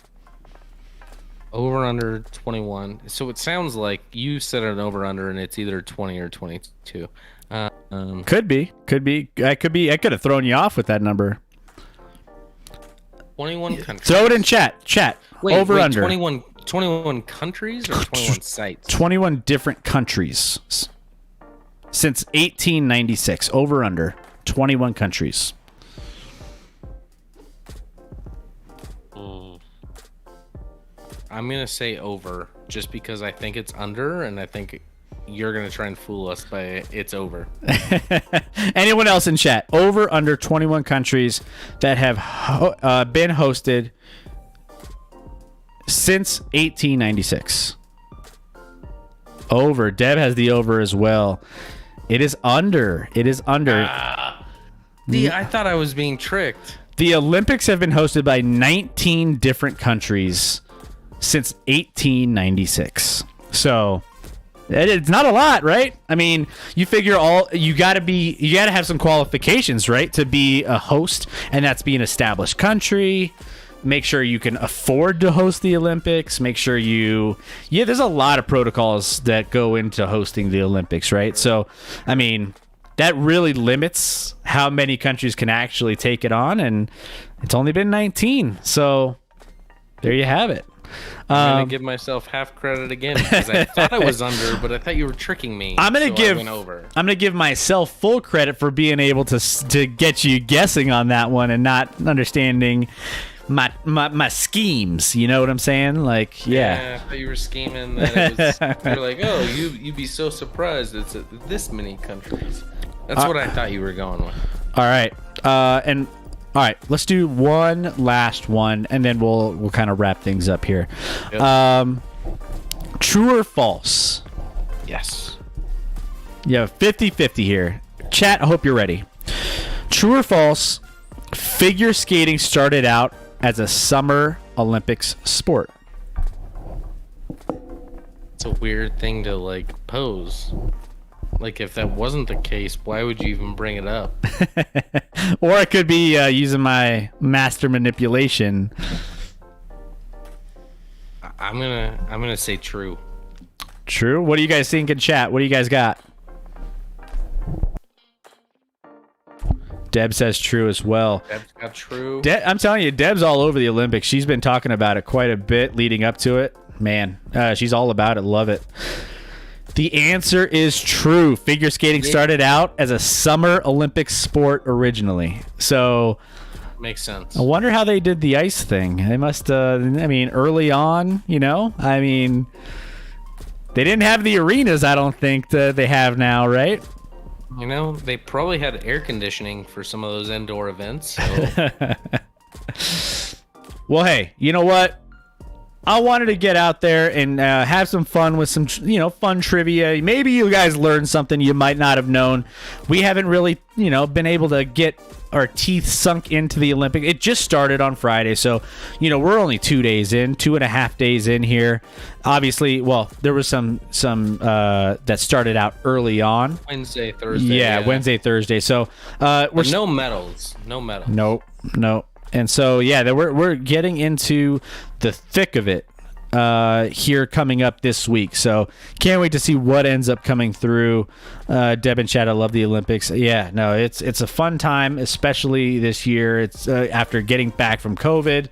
Over under 21. So it sounds like you said an over under and it's either 20 or 22. Could be. I could have thrown you off with that number. 21 countries. Throw it in chat. Wait, over under 21 countries or 21 sites? 21 different countries since 1896. Over under 21 countries. I'm gonna say over, just because I think it's under, and I think you're gonna try and fool us by it's over. Anyone else in chat? Over under 21 countries that have been hosted since 1896. Over. Deb has the over as well. It is under. It is under. I thought I was being tricked. The Olympics have been hosted by 19 different countries since 1896. So it's not a lot, right? I mean, you figure you got to have some qualifications, right, to be a host, and that's be an established country. Make sure you can afford to host the Olympics. Make sure there's a lot of protocols that go into hosting the Olympics, right? So, I mean, that really limits how many countries can actually take it on, and it's only been 19. So, there you have it. I'm gonna give myself half credit again because I thought I was under, but I thought you were tricking me. I'm gonna give myself full credit for being able to get you guessing on that one and not understanding my schemes. You know what I'm saying? Like, yeah. I thought you were scheming that it was. You're like, oh, you'd be so surprised it's this many countries. That's what I thought you were going with. All right, all right, let's do one last one, and then we'll kind of wrap things up here. Yep. True or false? Yes. Yeah, 50-50 here. Chat, I hope you're ready. True or false? Figure skating started out as a Summer Olympics sport. It's a weird thing to pose. Like, if that wasn't the case, why would you even bring it up? Or I could be using my master manipulation. I'm gonna say true. True? What do you guys think in chat? What do you guys got? Deb says true as well. Deb's got true. I'm telling you, Deb's all over the Olympics. She's been talking about it quite a bit leading up to it. Man, she's all about it. Love it. The answer is true. Figure skating started out as a Summer Olympic sport originally. So makes sense. I wonder how they did the ice thing. They must early on, they didn't have the arenas, I don't think, that they have now, right? They probably had air conditioning for some of those indoor events. So. Well, hey, you know what? I wanted to get out there and have some fun with some, fun trivia. Maybe you guys learned something you might not have known. We haven't really, been able to get our teeth sunk into the Olympics. It just started on Friday, so, we're only 2.5 days in here. Obviously, well, there was some that started out early on. Wednesday, Thursday. Yeah, Wednesday, Thursday. So we're no medals. No medals. Nope. And so, yeah, we're getting into the thick of it here coming up this week. So can't wait to see what ends up coming through. Deb and Chad, I love the Olympics. Yeah, no, it's a fun time, especially this year. It's after getting back from COVID.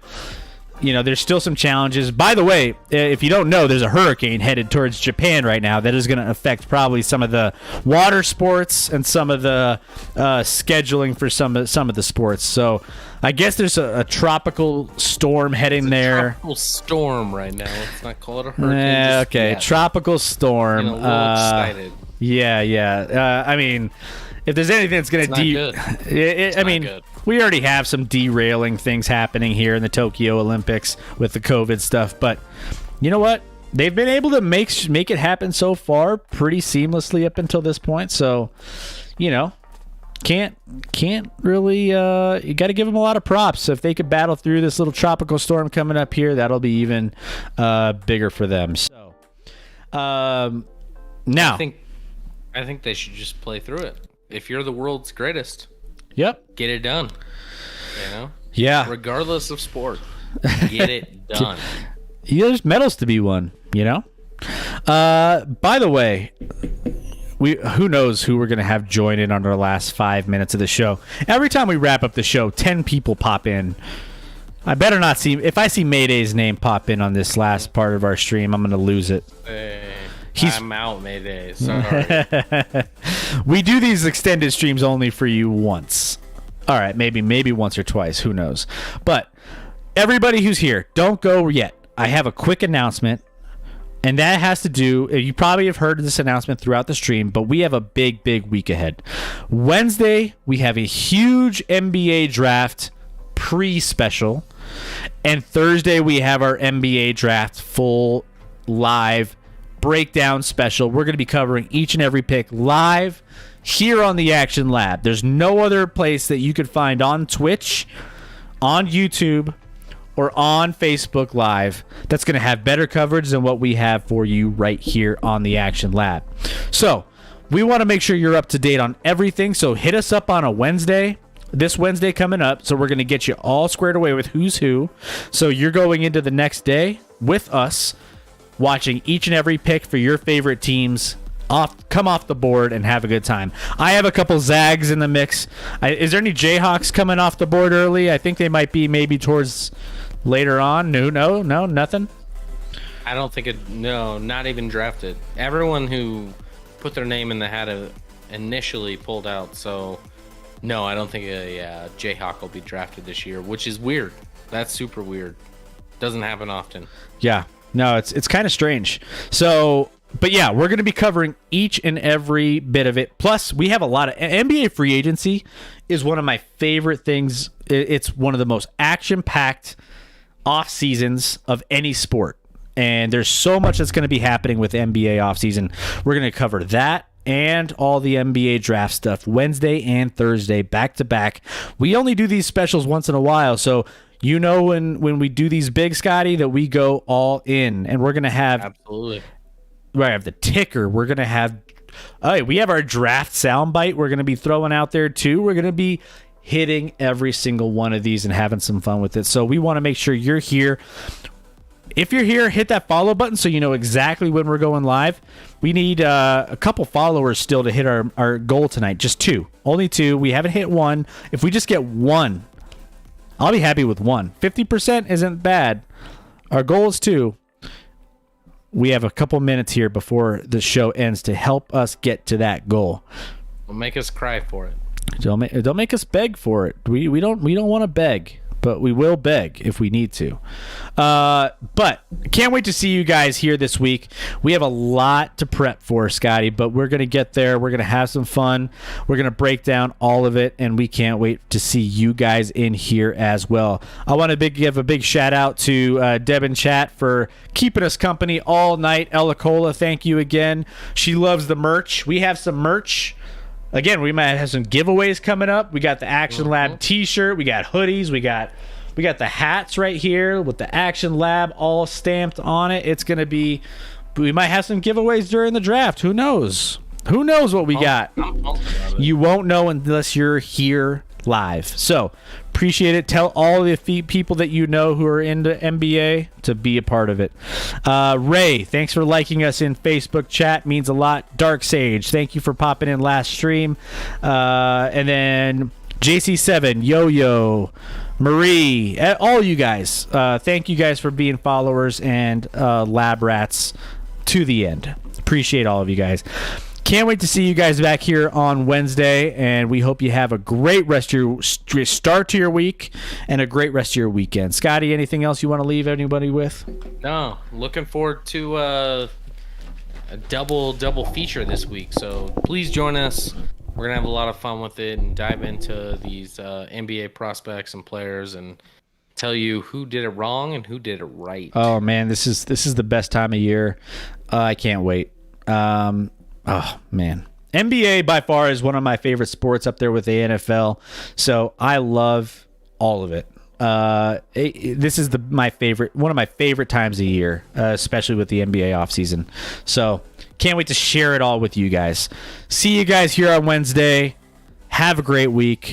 There's still some challenges. By the way, if you don't know, there's a hurricane headed towards Japan right now that is going to affect probably some of the water sports and some of the scheduling for some of the sports. So I guess there's a tropical storm heading there. Tropical storm right now. Let's not call it a hurricane. Okay, tropical storm. A little excited. Yeah. I mean, if there's anything that's going to we already have some derailing things happening here in the Tokyo Olympics with the COVID stuff, but you know what? They've been able to make it happen so far pretty seamlessly up until this point. So, can't really you got to give them a lot of props. So if they could battle through this little tropical storm coming up here, that'll be even bigger for them. So, now I think they should just play through it. If you're the world's greatest, get it done. Yeah. Regardless of sport, get it done. There's medals to be won. By the way, who knows who we're gonna have join in on our last 5 minutes of the show. Every time we wrap up the show, 10 people pop in. I better not see. If I see Mayday's name pop in on this last part of our stream, I'm gonna lose it. I'm out, Mayday. Sorry. We do these extended streams only for you once. All right, maybe once or twice. Who knows? But everybody who's here, don't go yet. I have a quick announcement, and that has to do. You probably have heard this announcement throughout the stream, but we have a big week ahead. Wednesday, we have a huge NBA draft pre-special, and Thursday we have our NBA draft full live breakdown special. We're going to be covering each and every pick live here on the Action Lab. There's no other place that you could find on Twitch, on YouTube, or on Facebook Live that's going to have better coverage than what we have for you right here on the Action Lab. So we want to make sure you're up to date on everything. So hit us up on a Wednesday. This Wednesday coming up, so we're going to get you all squared away with who's who. So you're going into the next day with us, watching each and every pick for your favorite teams come off the board and have a good time. I have a couple Zags in the mix. Is there any Jayhawks coming off the board early? I think they might be maybe towards later on. No, nothing. I don't think not even drafted. Everyone who put their name in the hat initially pulled out, so no, I don't think a Jayhawk will be drafted this year, which is weird. That's super weird. Doesn't happen often. Yeah. No, it's kind of strange. So, but yeah, we're going to be covering each and every bit of it. Plus, we have a lot of NBA free agency is one of my favorite things. It's one of the most action-packed off seasons of any sport. And there's so much that's going to be happening with NBA off season. We're going to cover that and all the NBA draft stuff Wednesday and Thursday back to back. We only do these specials once in a while, so you know when we do these big, Scotty, that we go all in, and we're gonna have absolutely. We have the ticker. We're gonna have. We have our draft soundbite. We're gonna be throwing out there too. We're gonna be hitting every single one of these and having some fun with it. So we want to make sure you're here. If you're here, hit that follow button so you know exactly when we're going live. We need a couple followers still to hit our goal tonight. Just 2. Only 2. We haven't hit 1. If we just get 1, I'll be happy with 1. 50% isn't bad. Our goal is 2. We have a couple minutes here before the show ends to help us get to that goal. Don't make us cry for it. Don't make us beg for it. We don't want to beg. But we will beg if we need to. But can't wait to see you guys here this week. We have a lot to prep for, Scotty, but we're going to get there. We're going to have some fun. We're going to break down all of it, and we can't wait to see you guys in here as well. I want to give a big shout out to Deb in chat for keeping us company all night. Ella Cola, thank you again. She loves the merch. We have some merch. Again, we might have some giveaways coming up. We got the Action Lab t-shirt. We got hoodies. We got the hats right here with the Action Lab all stamped on it. It's going to be... We might have some giveaways during the draft. Who knows? Who knows what we got? You won't know unless you're here live. So, appreciate it. Tell all the people that you know who are into NBA to be a part of it. Ray, thanks for liking us in Facebook chat. Means a lot. Dark Sage, thank you for popping in last stream. And then JC7, Yo-Yo, Marie, all you guys. Thank you guys for being followers and lab rats to the end. Appreciate all of you guys. Can't wait to see you guys back here on Wednesday, and we hope you have a great rest of your start to your week and a great rest of your weekend. Scotty, anything else you want to leave anybody with? No, looking forward to a double feature this week, so please join us. We're going to have a lot of fun with it and dive into these NBA prospects and players and tell you who did it wrong and who did it right. Oh, man, this is the best time of year. I can't wait. Oh, man. NBA by far is one of my favorite sports up there with the NFL. So I love all of it. This is one of my favorite times of year, especially with the NBA offseason. So can't wait to share it all with you guys. See you guys here on Wednesday. Have a great week.